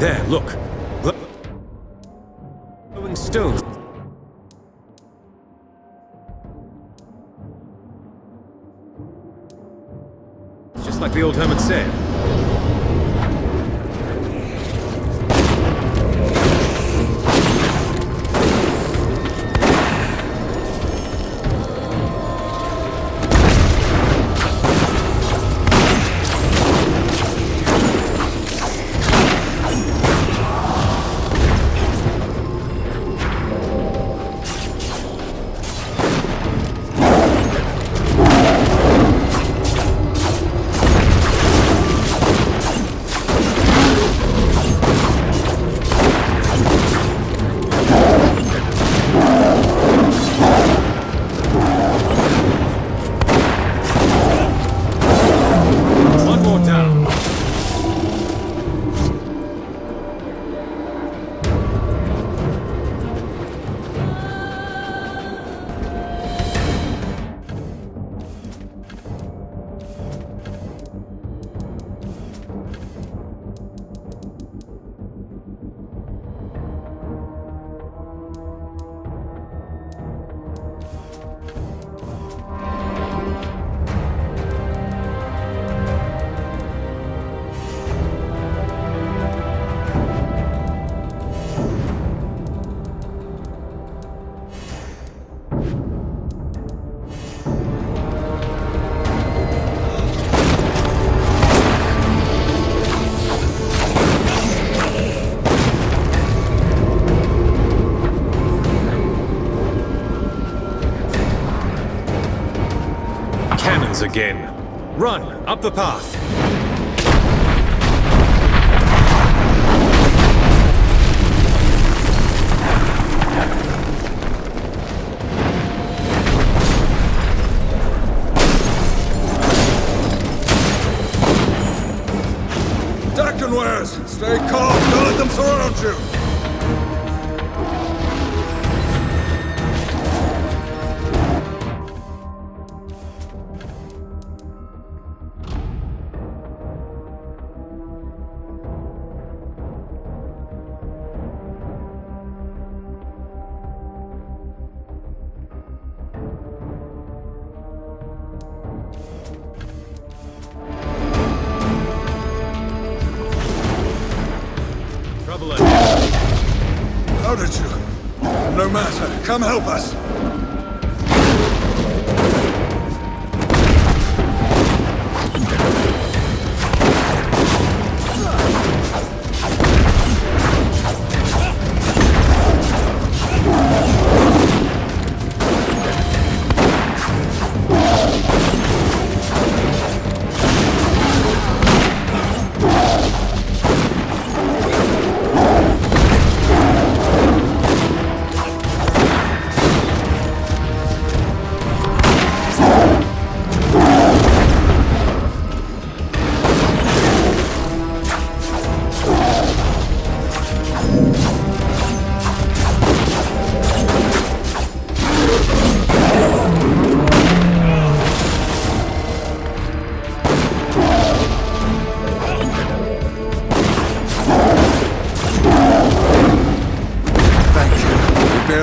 There, look. Glowing stones. It's just like the old hermit said. Again. Run, up the path. Dakin wares! Stay calm, don't let them surround you! How did you? No matter. Come help us.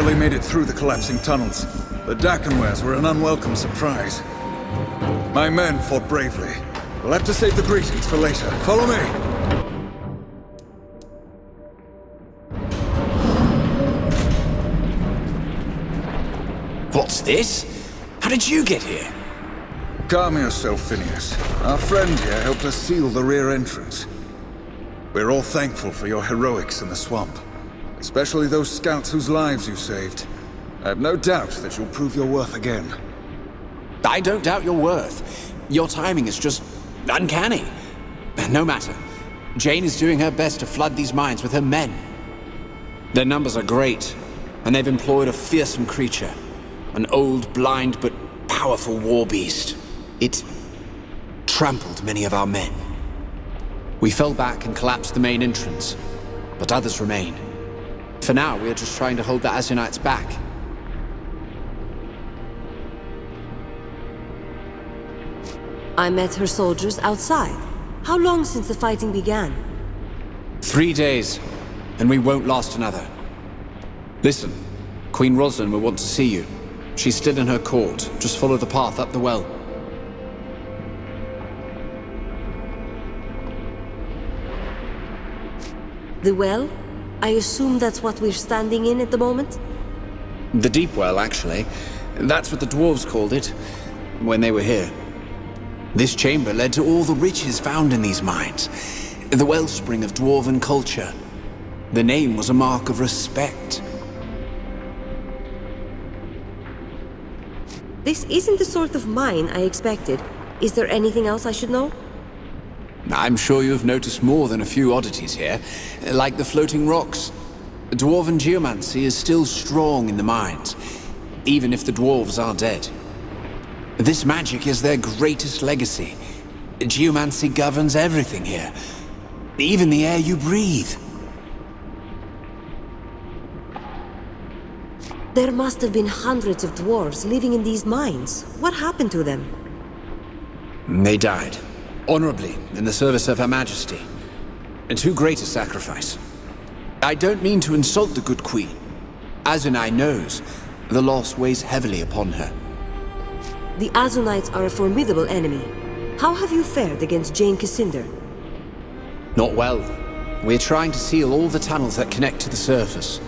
barely made it through the collapsing tunnels. The Dakenwares were an unwelcome surprise. My men fought bravely. We'll have to save the greetings for later. Follow me! What's this? How did you get here? Calm yourself, Phineas. Our friend here helped us seal the rear entrance. We're all thankful for your heroics in the swamp. Especially those scouts whose lives you saved. I have no doubt that you'll prove your worth again. I don't doubt your worth. Your timing is just uncanny. No matter. Jane is doing her best to flood these mines with her men. Their numbers are great, and they've employed a fearsome creature. An old, blind, but powerful war beast. It trampled many of our men. We fell back and collapsed the main entrance, but others remain. For now, we are just trying to hold the Azunites back. I met her soldiers outside. How long since the fighting began? 3 days, and we won't last another. Listen, Queen Rosalind will want to see you. She's still in her court. Just follow the path up the well. The well? I assume that's what we're standing in at the moment? The deep well, actually. That's what the dwarves called it, when they were here. This chamber led to all the riches found in these mines. The wellspring of dwarven culture. The name was a mark of respect. This isn't the sort of mine I expected. Is there anything else I should know? I'm sure you've noticed more than a few oddities here, like the floating rocks. Dwarven geomancy is still strong in the mines, even if the dwarves are dead. This magic is their greatest legacy. Geomancy governs everything here, even the air you breathe. There must have been hundreds of dwarves living in these mines. What happened to them? They died, honorably, in the service of Her Majesty. Too great a sacrifice. I don't mean to insult the good queen. Azunai knows the loss weighs heavily upon her. The Azunites are a formidable enemy. How have you fared against Jane Cassander? Not well. We're trying to seal all the tunnels that connect to the surface.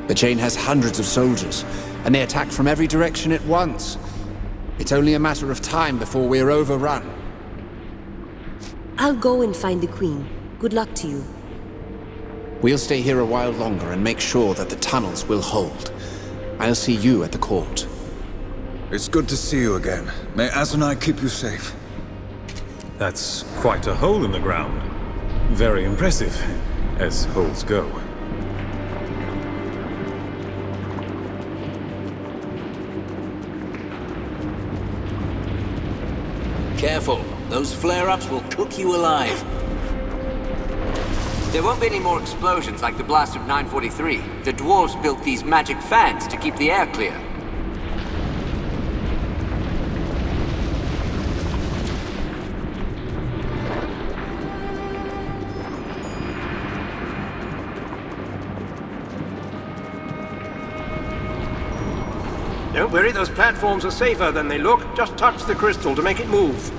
But Jane has hundreds of soldiers, and they attack from every direction at once. It's only a matter of time before we're overrun. I'll go and find the Queen. Good luck to you. We'll stay here a while longer and make sure that the tunnels will hold. I'll see you at the court. It's good to see you again. May Azunai keep you safe. That's quite a hole in the ground. Very impressive, as holes go. Careful. Those flare-ups will cook you alive. There won't be any more explosions like the blast of 943. The dwarves built these magic fans to keep the air clear. Don't worry, those platforms are safer than they look. Just touch the crystal to make it move.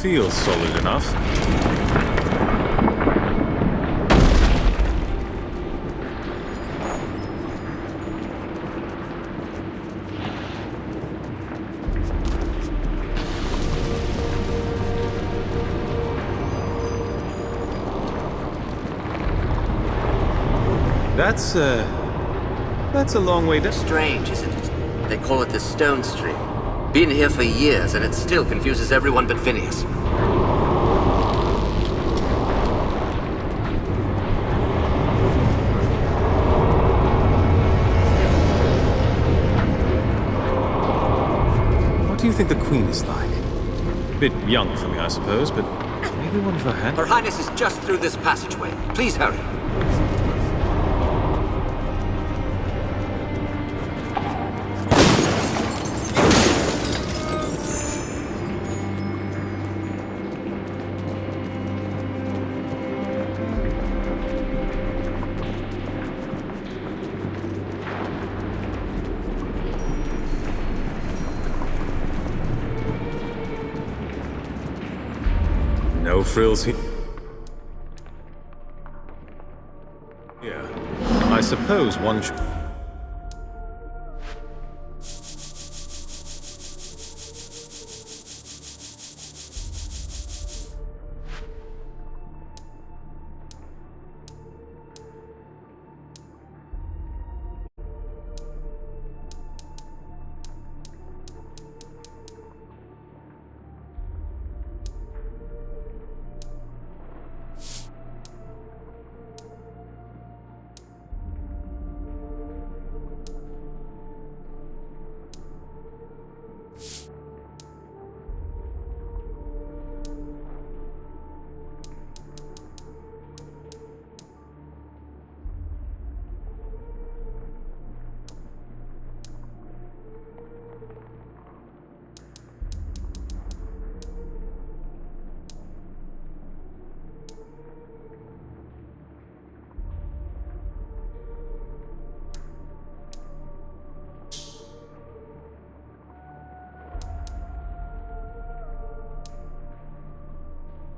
Feels solid enough. That's a long way down. Strange, isn't it? They call it the Stone Stream. Been here for years, and it still confuses everyone but Phineas. What do you think the Queen is like? Bit young for me, I suppose, but maybe one of her hand. Her Highness is just through this passageway. Please hurry. No frills here. Yeah. I suppose one should...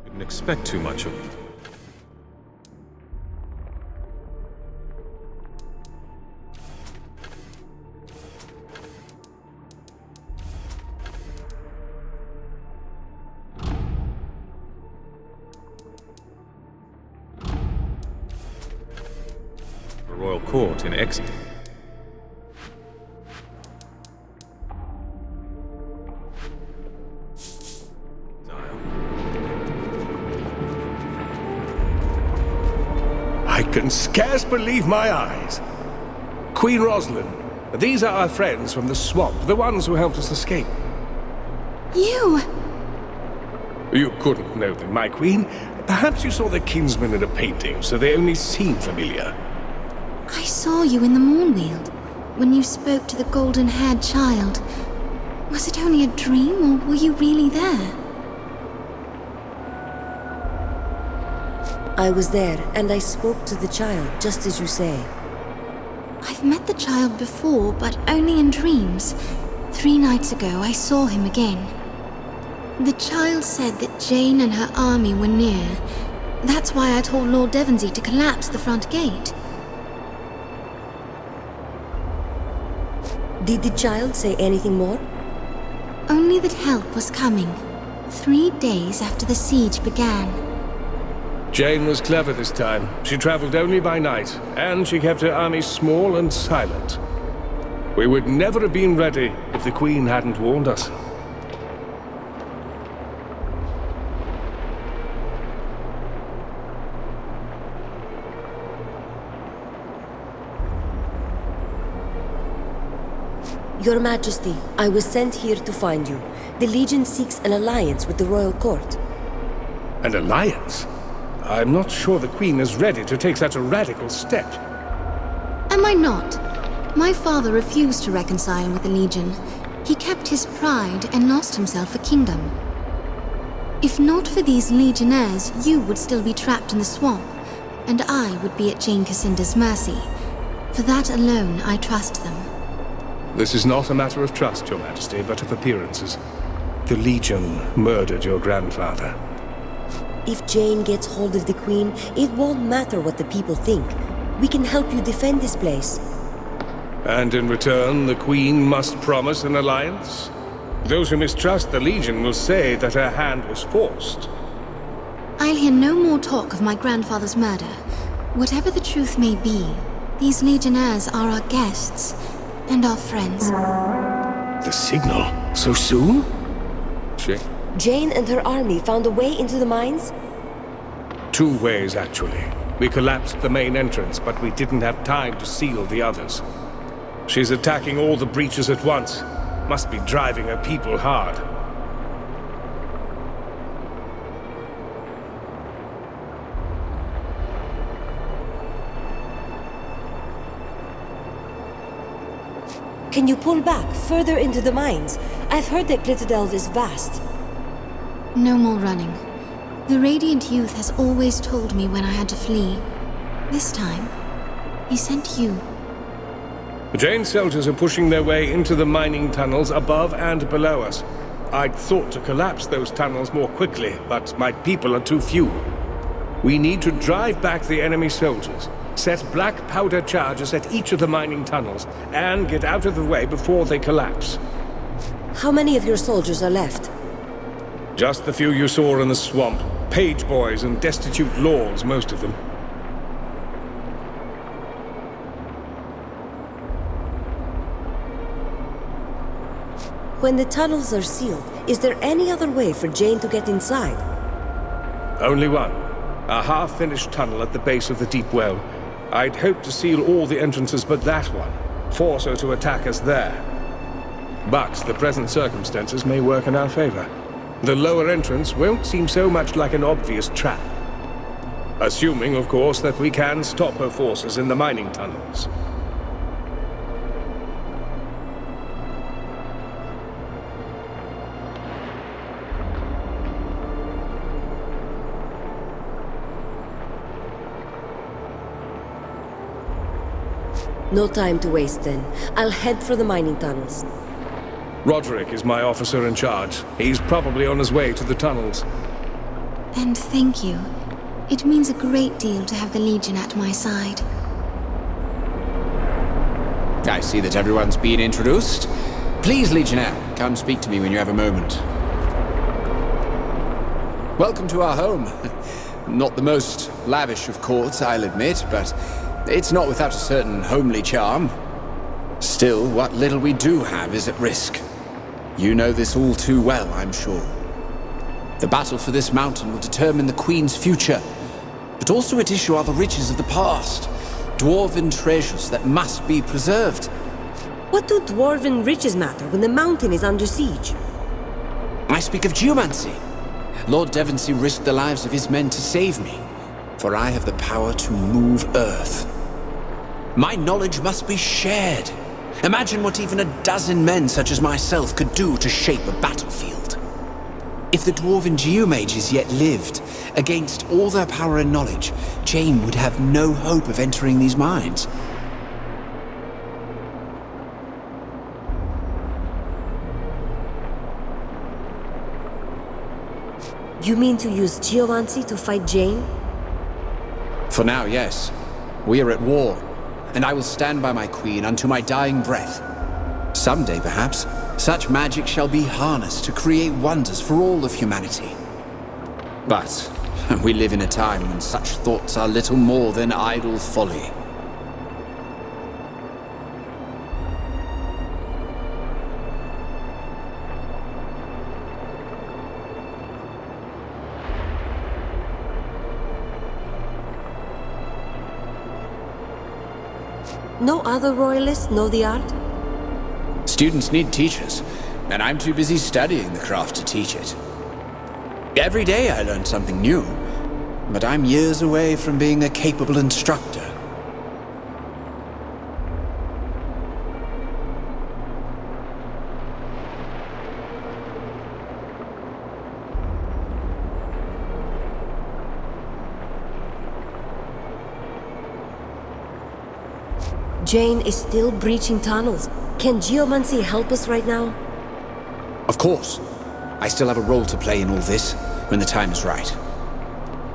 Didn't expect too much of it. The royal court in Exeter. I can scarce believe my eyes. Queen Rosalind, these are our friends from the swamp, the ones who helped us escape. You! You couldn't know them, my queen. Perhaps you saw their kinsmen in a painting, so they only seem familiar. I saw you in the Mournweald, when you spoke to the golden-haired child. Was it only a dream, or were you really there? I was there, and I spoke to the child, just as you say. I've met the child before, but only in dreams. 3 nights ago, I saw him again. The child said that Jane and her army were near. That's why I told Lord Devonsey to collapse the front gate. Did the child say anything more? Only that help was coming. 3 days after the siege began. Jane was clever this time. She traveled only by night, and she kept her army small and silent. We would never have been ready if the Queen hadn't warned us. Your Majesty, I was sent here to find you. The Legion seeks an alliance with the royal court. An alliance? I'm not sure the Queen is ready to take such a radical step. Am I not? My father refused to reconcile with the Legion. He kept his pride and lost himself a kingdom. If not for these Legionnaires, you would still be trapped in the swamp, and I would be at Jane Cassinda's mercy. For that alone, I trust them. This is not a matter of trust, Your Majesty, but of appearances. The Legion murdered your grandfather. If Jane gets hold of the Queen, it won't matter what the people think. We can help you defend this place. And in return, the Queen must promise an alliance? Those who mistrust the Legion will say that her hand was forced. I'll hear no more talk of my grandfather's murder. Whatever the truth may be, these Legionnaires are our guests. And our friends. The signal? So soon? Jane and her army found a way into the mines? 2 ways, actually. We collapsed the main entrance, but we didn't have time to seal the others. She's attacking all the breaches at once. Must be driving her people hard. Can you pull back, further into the mines? I've heard that Glitterdelve is vast. No more running. The Radiant Youth has always told me when I had to flee. This time, he sent you. The Jane soldiers are pushing their way into the mining tunnels above and below us. I'd thought to collapse those tunnels more quickly, but my people are too few. We need to drive back the enemy soldiers, set black powder charges at each of the mining tunnels, and get out of the way before they collapse. How many of your soldiers are left? Just the few you saw in the swamp. Page boys and destitute lords, most of them. When the tunnels are sealed, is there any other way for Jane to get inside? Only one. A half-finished tunnel at the base of the deep well. I'd hoped to seal all the entrances but that one. Force her to attack us there. But the present circumstances may work in our favor. The lower entrance won't seem so much like an obvious trap. Assuming, of course, that we can stop her forces in the mining tunnels. No time to waste then. I'll head for the mining tunnels. Roderick is my officer in charge. He's probably on his way to the tunnels. And thank you. It means a great deal to have the Legion at my side. I see that everyone's been introduced. Please, Legionnaire, come speak to me when you have a moment. Welcome to our home. Not the most lavish of courts, I'll admit, but it's not without a certain homely charm. Still, what little we do have is at risk. You know this all too well, I'm sure. The battle for this mountain will determine the Queen's future, but also at issue are the riches of the past, dwarven treasures that must be preserved. What do dwarven riches matter when the mountain is under siege? I speak of geomancy. Lord Devonsey risked the lives of his men to save me, for I have the power to move Earth. My knowledge must be shared. Imagine what even a dozen men such as myself could do to shape a battlefield. If the dwarven geomages yet lived, against all their power and knowledge, Jane would have no hope of entering these mines. You mean to use geomancy to fight Jane? For now, yes. We are at war, and I will stand by my queen unto my dying breath. Someday, perhaps, such magic shall be harnessed to create wonders for all of humanity. But we live in a time when such thoughts are little more than idle folly. No other royalists know the art? Students need teachers, and I'm too busy studying the craft to teach it. Every day I learn something new, but I'm years away from being a capable instructor. Jane is still breaching tunnels. Can geomancy help us right now? Of course. I still have a role to play in all this, when the time is right.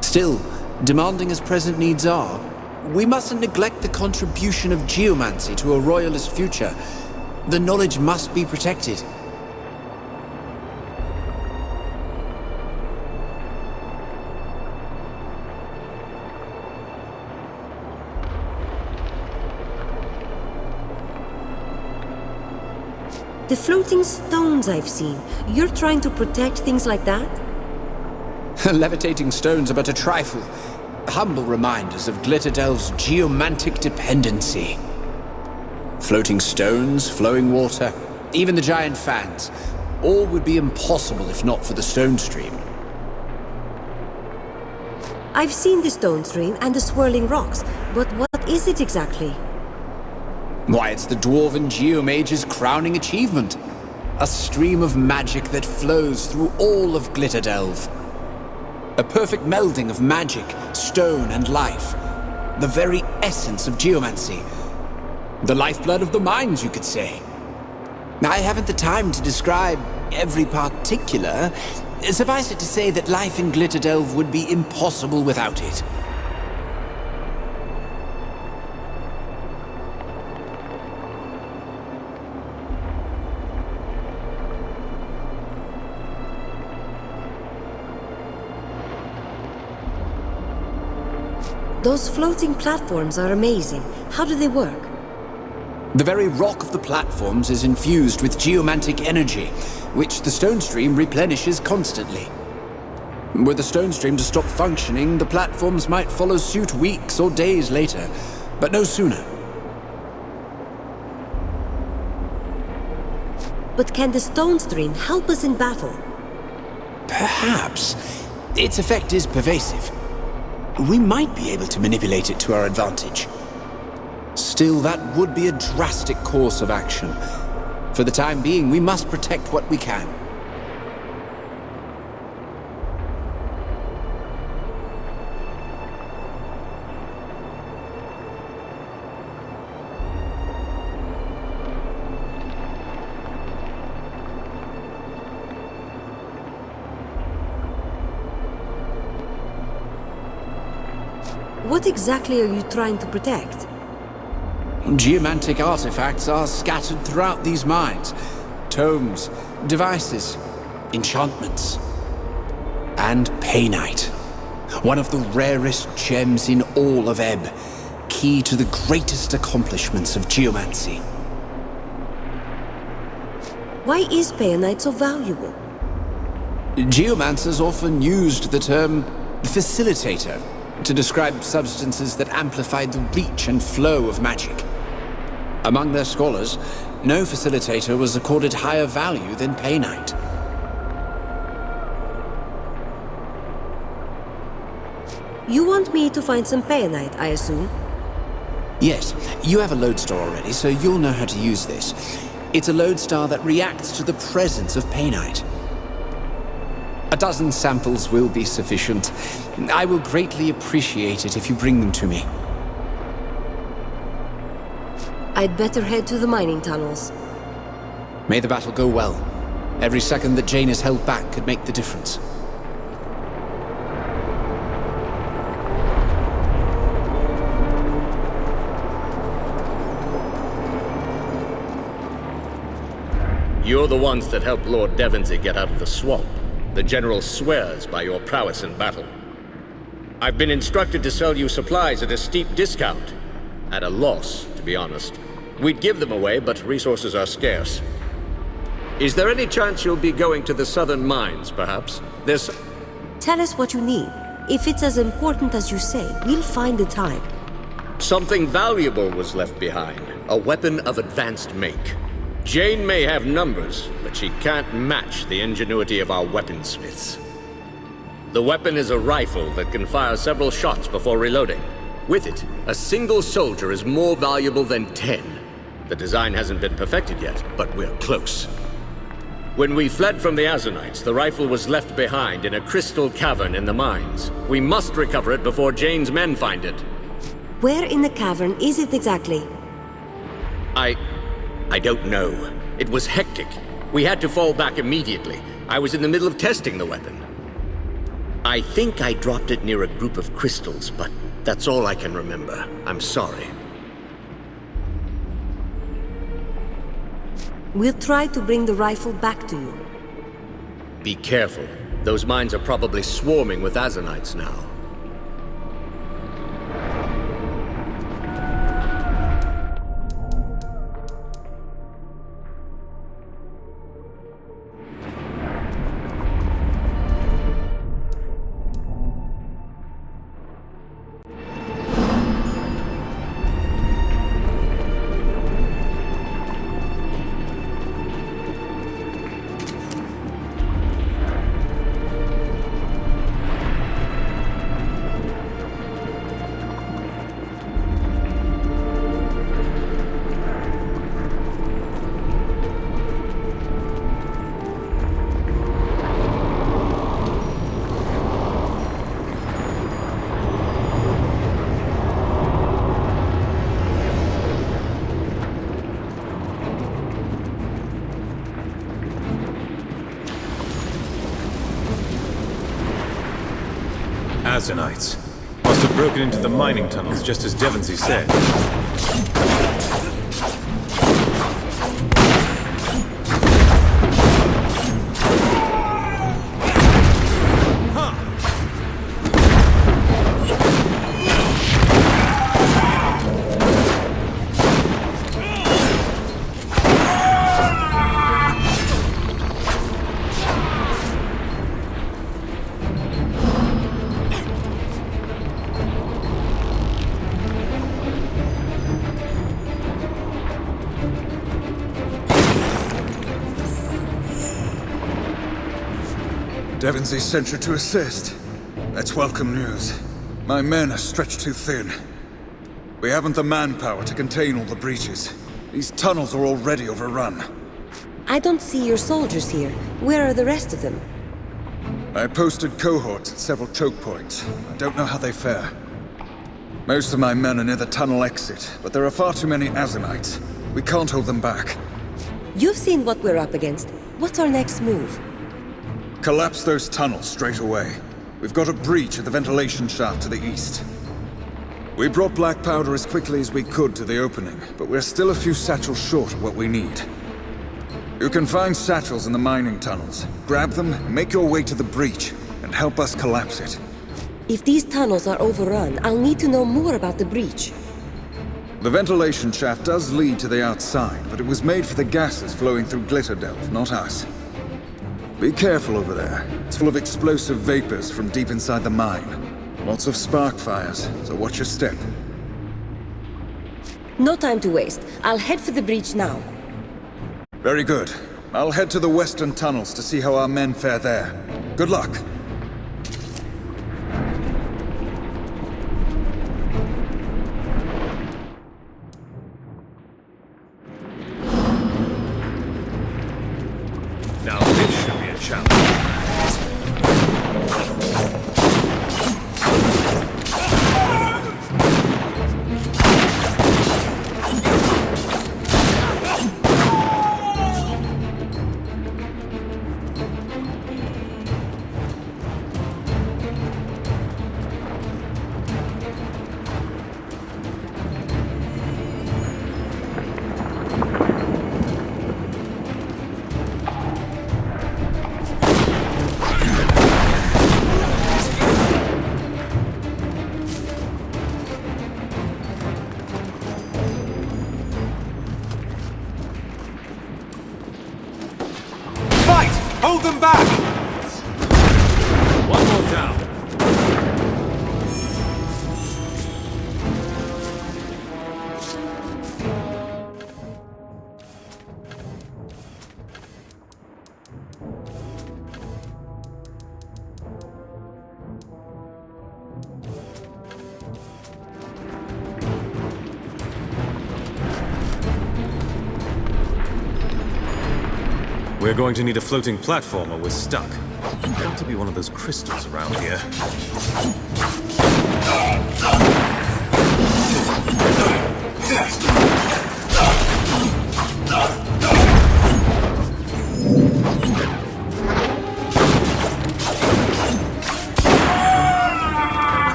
Still, demanding as present needs are, we mustn't neglect the contribution of geomancy to a royalist future. The knowledge must be protected. The floating stones I've seen, you're trying to protect things like that? Levitating stones are but a trifle. Humble reminders of Glitterdelv's geomantic dependency. Floating stones, flowing water, even the giant fans. All would be impossible if not for the stone stream. I've seen the stone stream and the swirling rocks, but what is it exactly? Why, it's the Dwarven Geomage's crowning achievement. A stream of magic that flows through all of Glitterdelve. A perfect melding of magic, stone, and life. The very essence of geomancy. The lifeblood of the mines, you could say. I haven't the time to describe every particular. Suffice it to say that life in Glitterdelve would be impossible without it. Those floating platforms are amazing. How do they work? The very rock of the platforms is infused with geomantic energy, which the stone stream replenishes constantly. Were the stone stream to stop functioning, the platforms might follow suit weeks or days later, but no sooner. But can the stone stream help us in battle? Perhaps. Its effect is pervasive. We might be able to manipulate it to our advantage. Still, that would be a drastic course of action. For the time being, we must protect what we can. What exactly are you trying to protect? Geomantic artifacts are scattered throughout these mines. Tomes, devices, enchantments. And Painite. One of the rarest gems in all of Ebb. Key to the greatest accomplishments of geomancy. Why is Painite so valuable? Geomancers often used the term facilitator to describe substances that amplify the reach and flow of magic. Among their scholars, no facilitator was accorded higher value than Painite. You want me to find some Painite, I assume? Yes, you have a lodestar already, so you'll know how to use this. It's a lodestar that reacts to the presence of Painite. A dozen samples will be sufficient. I will greatly appreciate it if you bring them to me. I'd better head to the mining tunnels. May the battle go well. Every second that Jane is held back could make the difference. You're the ones that helped Lord Devonsey get out of the swamp. The General swears by your prowess in battle. I've been instructed to sell you supplies at a steep discount. At a loss, to be honest. We'd give them away, but resources are scarce. Is there any chance you'll be going to the southern mines, perhaps? Tell us what you need. If it's as important as you say, we'll find the time. Something valuable was left behind. A weapon of advanced make. Jane may have numbers, but she can't match the ingenuity of our weaponsmiths. The weapon is a rifle that can fire several shots before reloading. With it, a single soldier is more valuable than 10. The design hasn't been perfected yet, but we're close. When we fled from the Azanites, the rifle was left behind in a crystal cavern in the mines. We must recover it before Jane's men find it. Where in the cavern is it exactly? I don't know. It was hectic. We had to fall back immediately. I was in the middle of testing the weapon. I think I dropped it near a group of crystals, but that's all I can remember. I'm sorry. We'll try to bring the rifle back to you. Be careful. Those mines are probably swarming with Azanites now. Azanites. Must have broken into the mining tunnels, just as Devonsey said. Devonsey sent you to assist. That's welcome news. My men are stretched too thin. We haven't the manpower to contain all the breaches. These tunnels are already overrun. I don't see your soldiers here. Where are the rest of them? I posted cohorts at several choke points. I don't know how they fare. Most of my men are near the tunnel exit, but there are far too many Azanites. We can't hold them back. You've seen what we're up against. What's our next move? Collapse those tunnels straight away. We've got a breach at the ventilation shaft to the east. We brought black powder as quickly as we could to the opening, but we're still a few satchels short of what we need. You can find satchels in the mining tunnels. Grab them, make your way to the breach, and help us collapse it. If these tunnels are overrun, I'll need to know more about the breach. The ventilation shaft does lead to the outside, but it was made for the gases flowing through Glitterdelve, not us. Be careful over there. It's full of explosive vapors from deep inside the mine. Lots of spark fires, so watch your step. No time to waste. I'll head for the breach now. Very good. I'll head to the western tunnels to see how our men fare there. Good luck. Now this should be a challenge. Hold them back! One more down. We're going to need a floating platform or we're stuck. There's got to be one of those crystals around here.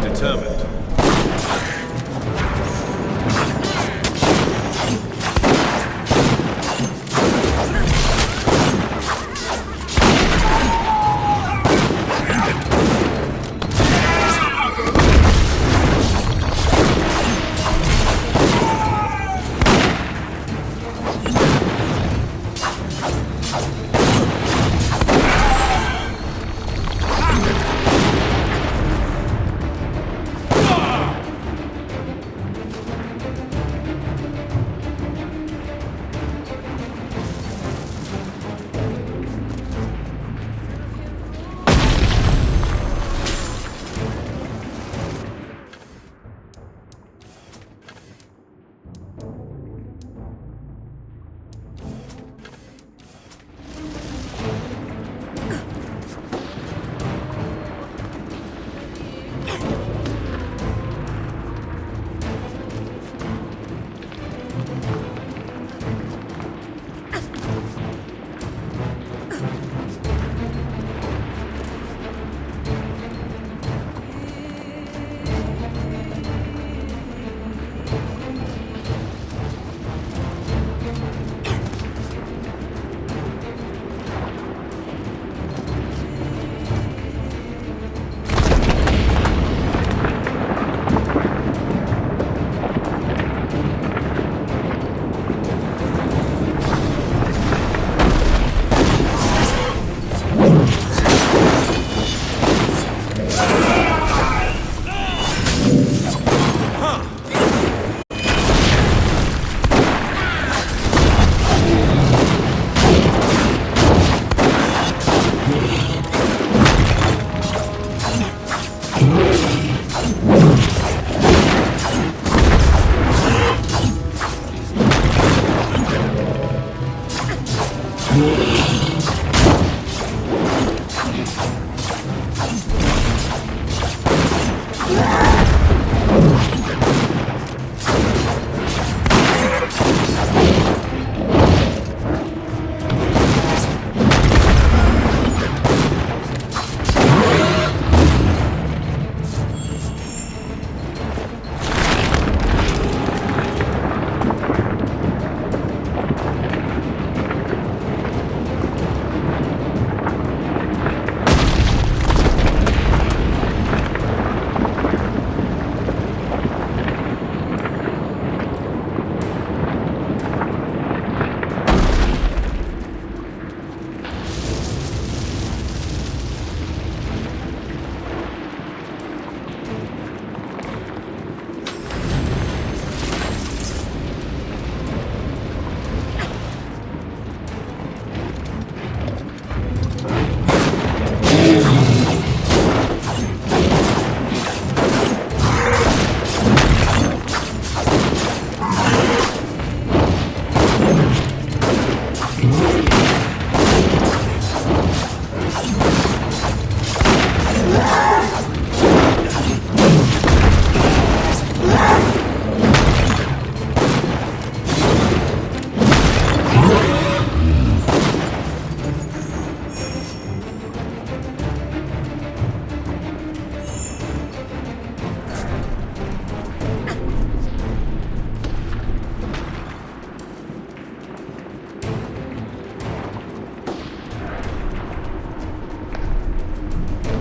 determined.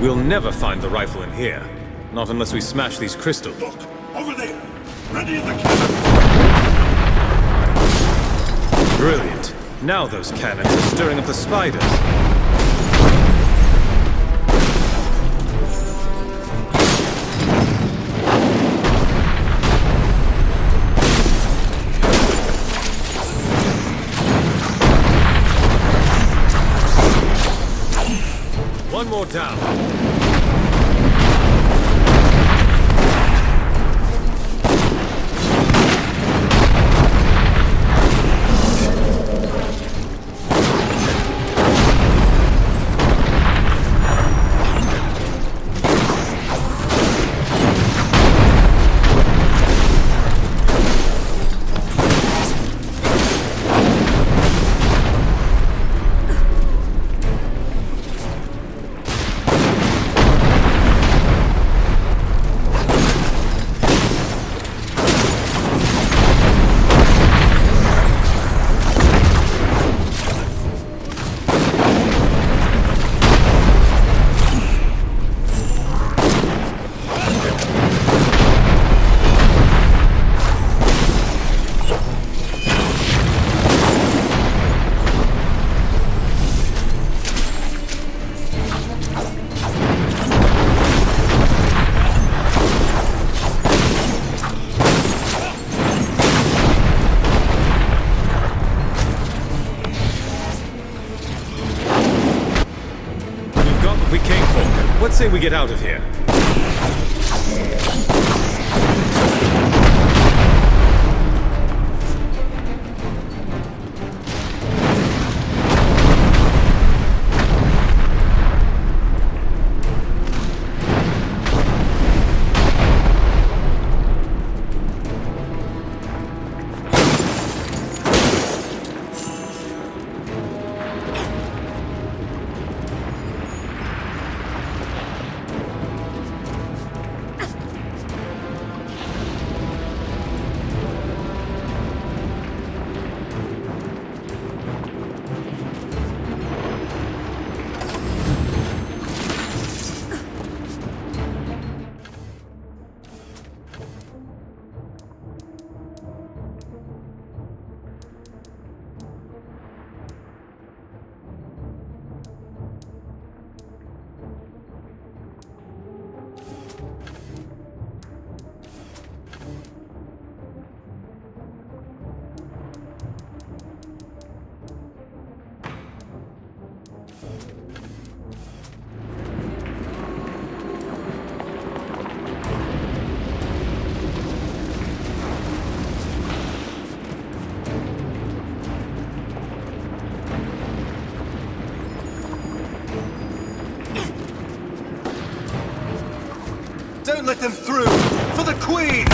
We'll never find the rifle in here. Not unless we smash these crystals. Look, over there! Ready in the cannon! Brilliant. Now those cannons are stirring up the spiders. One more down. What say we get out of here? Don't let them through! For the Queen!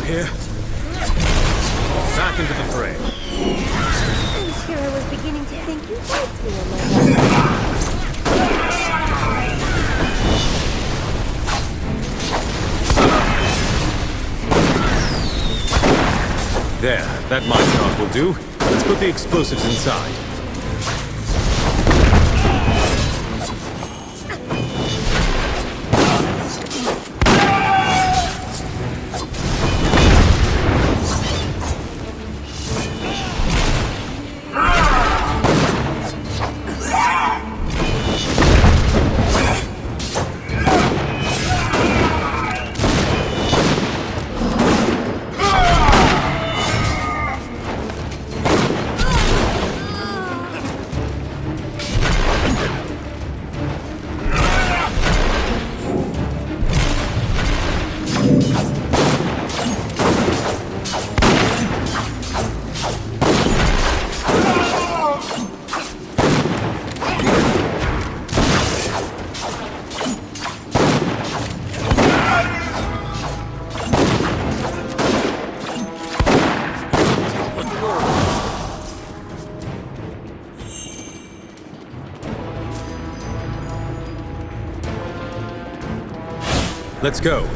Here. Back into the fray. I'm sure I was beginning to think you liked me on my There, that minecart will do. Let's put the explosives inside. Let's go.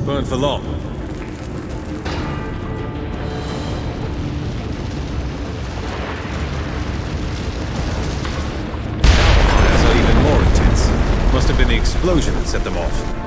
burn for long. Fires are even more intense. Must have been the explosion that set them off.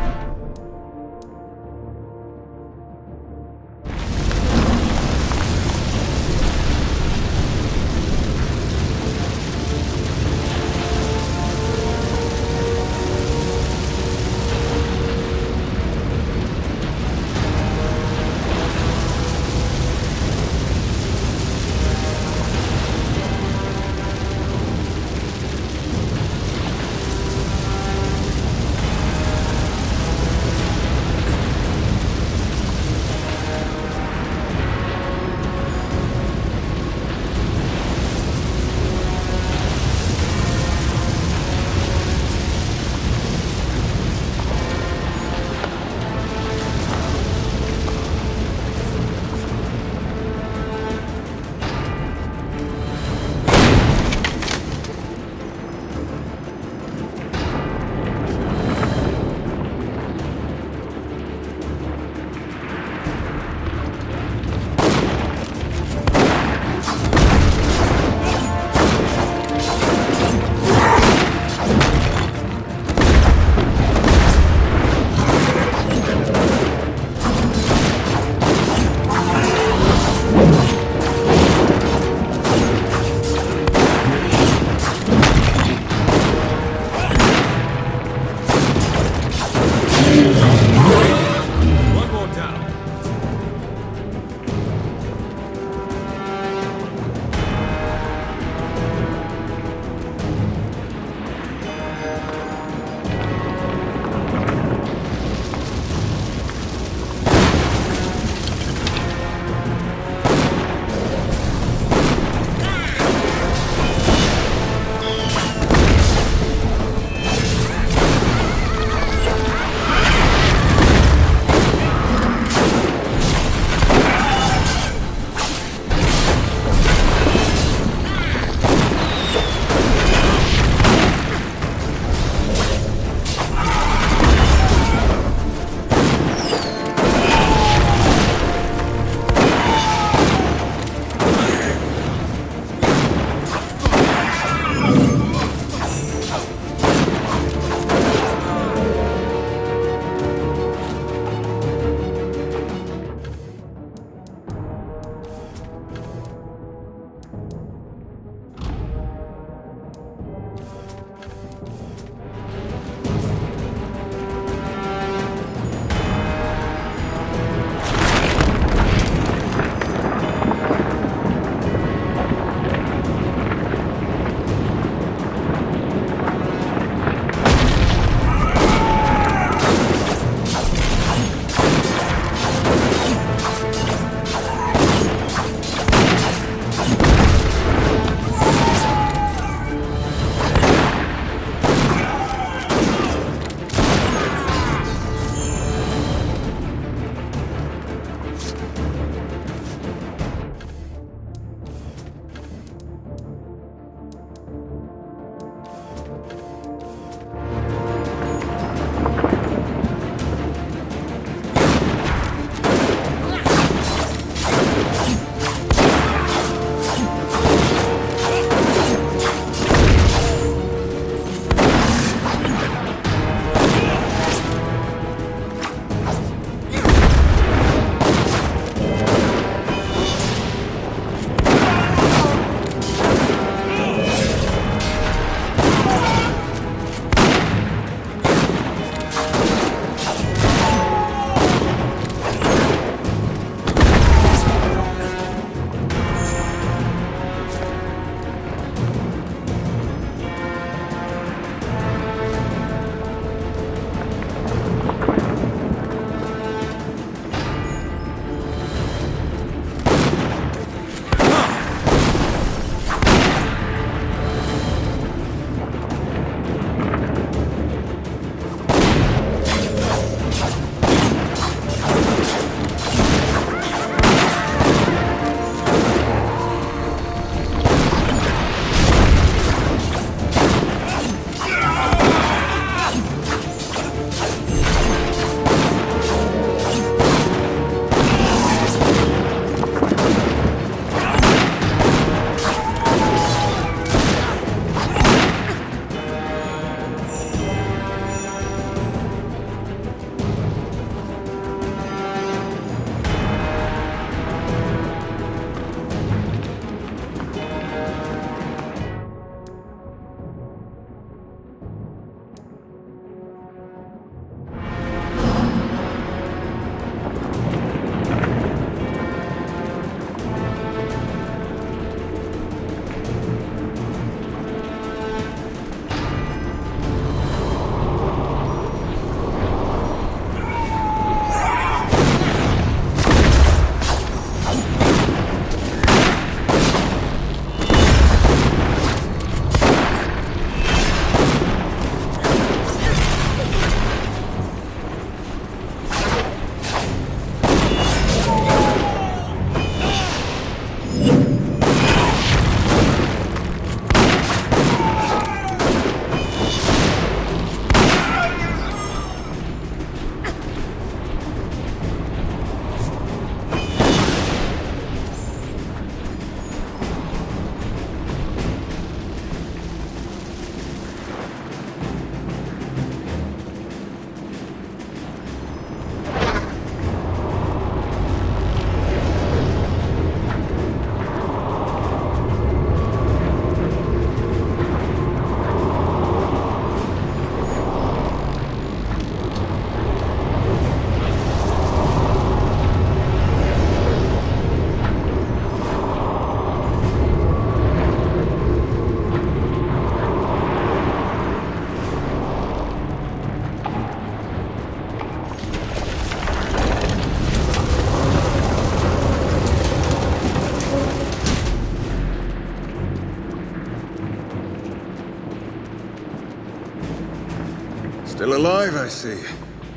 Still alive, I see.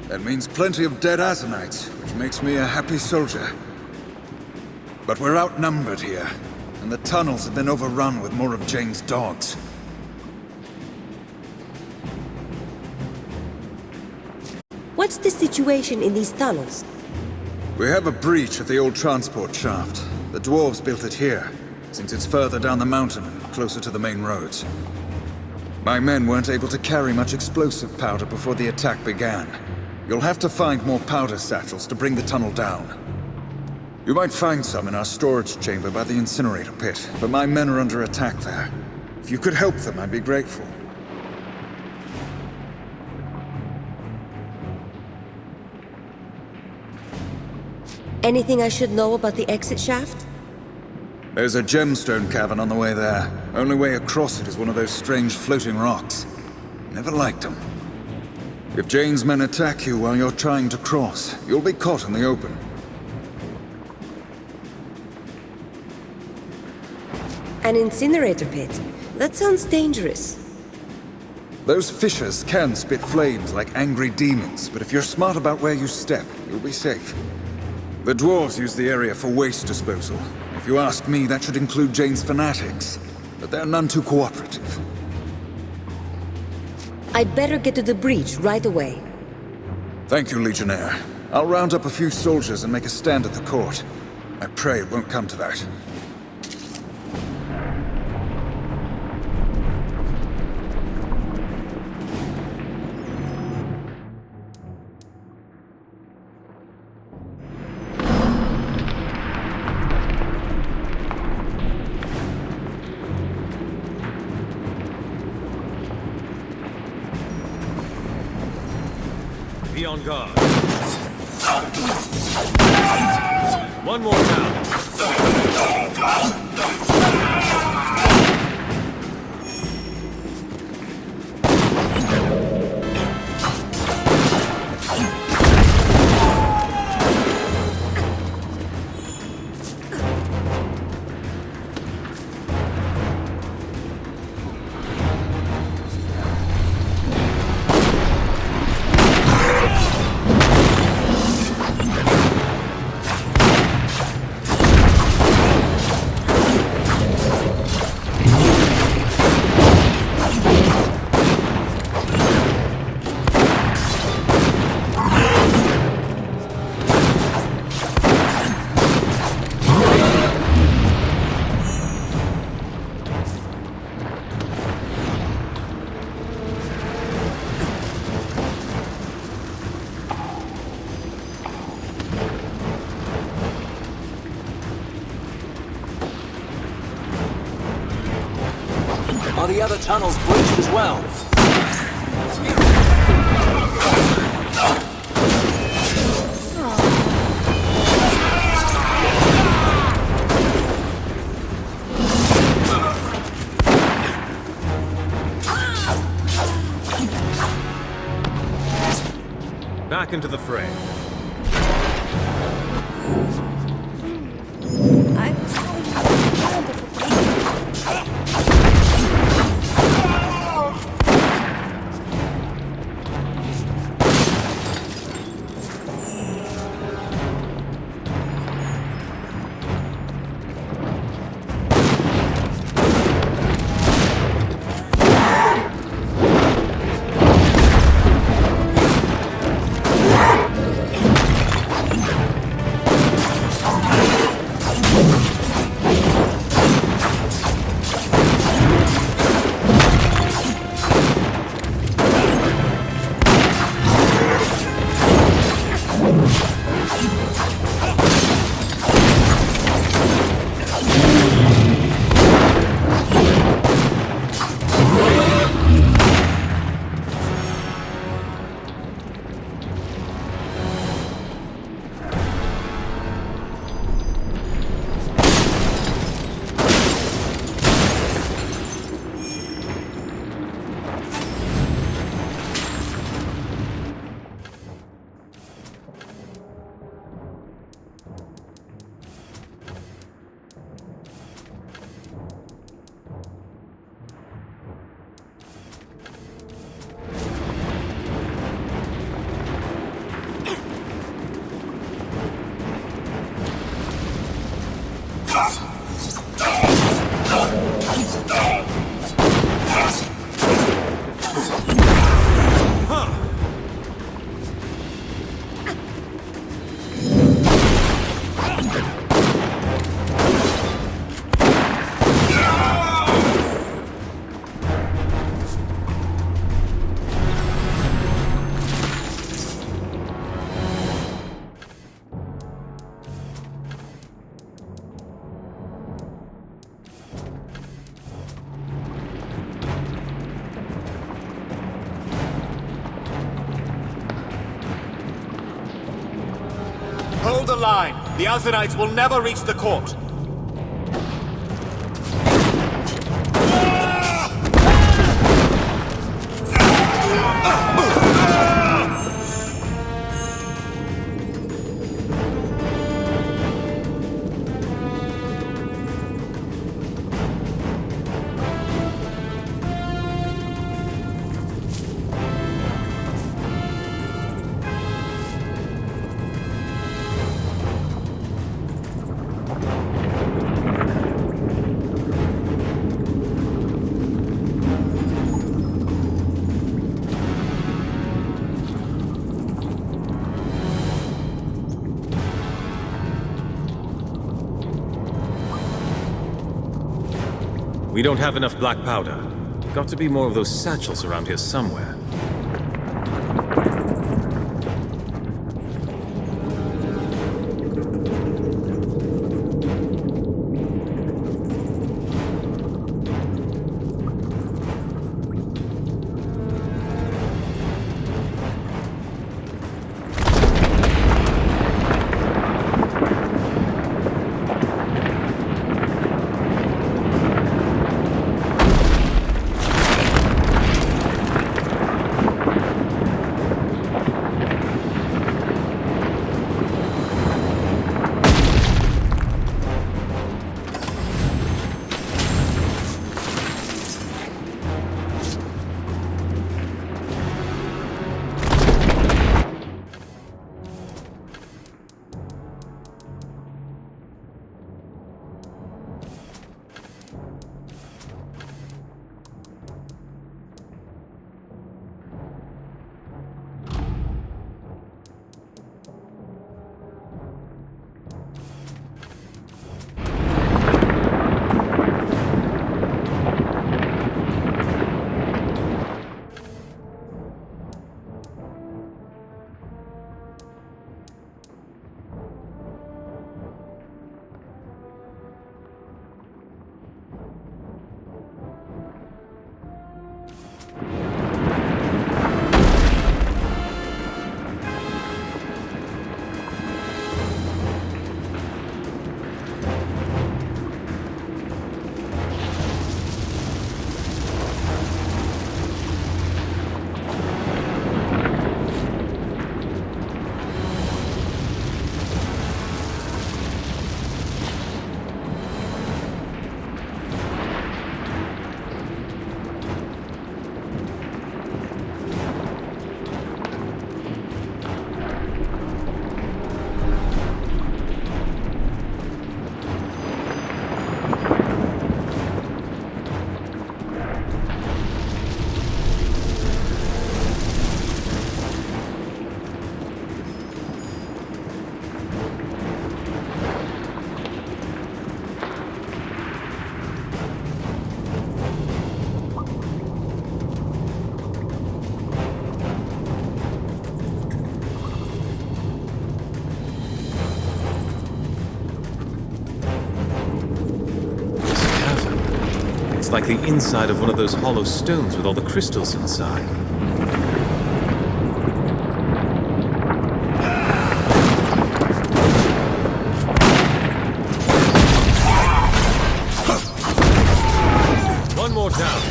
That means plenty of dead Azanites, which makes me a happy soldier. But we're outnumbered here, and the tunnels have been overrun with more of Jane's dogs. What's the situation in these tunnels? We have a breach at the old transport shaft. The dwarves built it here, since it's further down the mountain and closer to the main roads. My men weren't able to carry much explosive powder before the attack began. You'll have to find more powder satchels to bring the tunnel down. You might find some in our storage chamber by the incinerator pit, but my men are under attack there. If you could help them, I'd be grateful. Anything I should know about the exit shaft? There's a gemstone cavern on the way there. Only way across it is one of those strange floating rocks. Never liked them. If Jane's men attack you while you're trying to cross, you'll be caught in the open. An incinerator pit? That sounds dangerous. Those fissures can spit flames like angry demons, but if you're smart about where you step, you'll be safe. The dwarves use the area for waste disposal. If you ask me, that should include Jane's fanatics, but they're none too cooperative. I'd better get to the breach right away. Thank you, Legionnaire. I'll round up a few soldiers and make a stand at the court. I pray it won't come to that. Be on guard. One more down. Are the other tunnels breached as well? Back into the fray. Hold the line. The Azanites will never reach the court. We don't have enough black powder. Got to be more of those satchels around here somewhere. Like the inside of one of those hollow stones with all the crystals inside. One more down.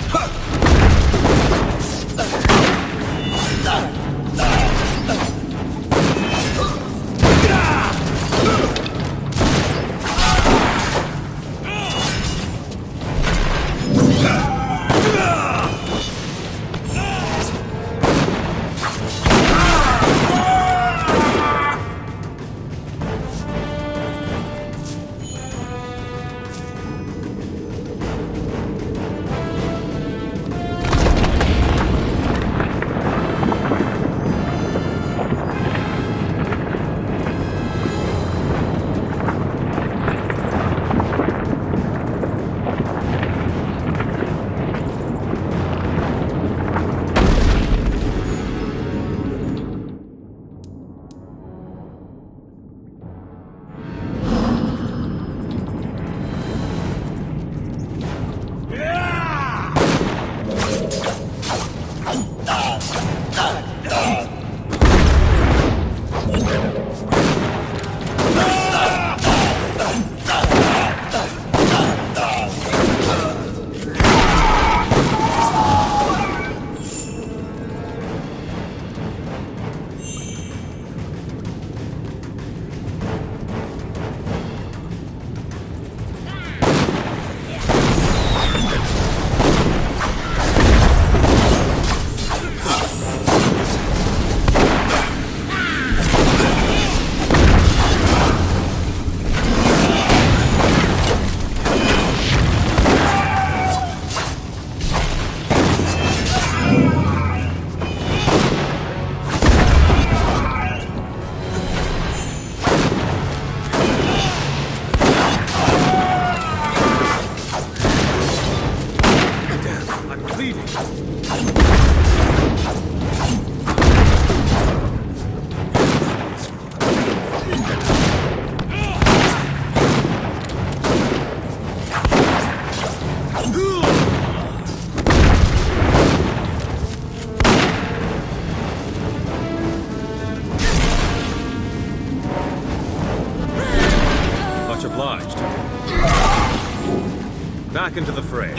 bleeding. Much obliged. Back into the fray.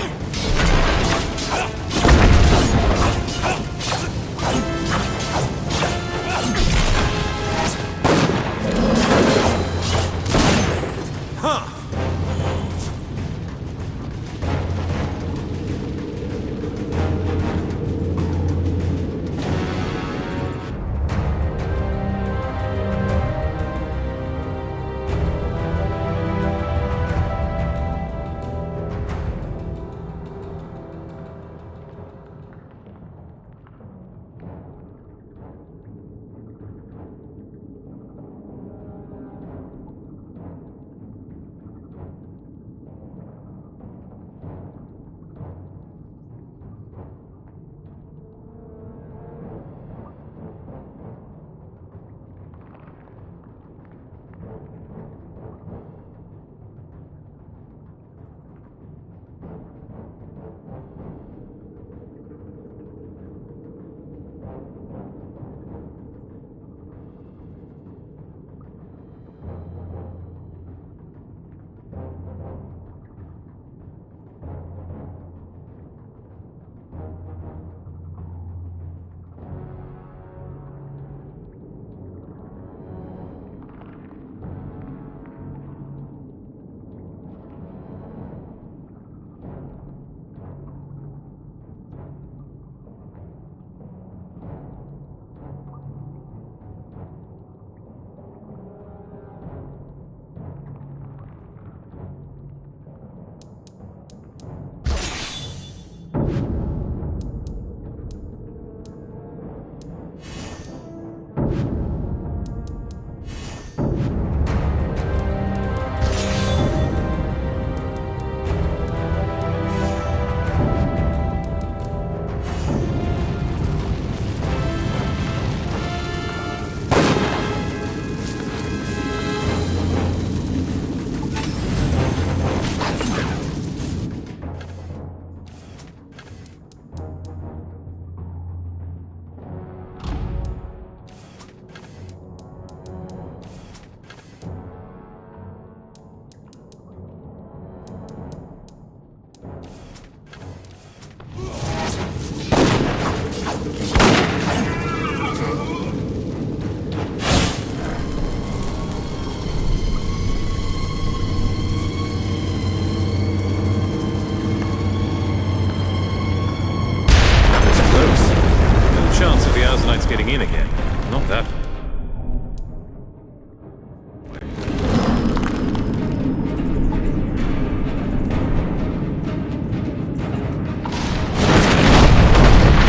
Getting in again. Not that.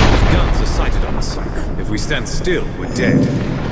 Those guns are sighted on us. If we stand still, we're dead.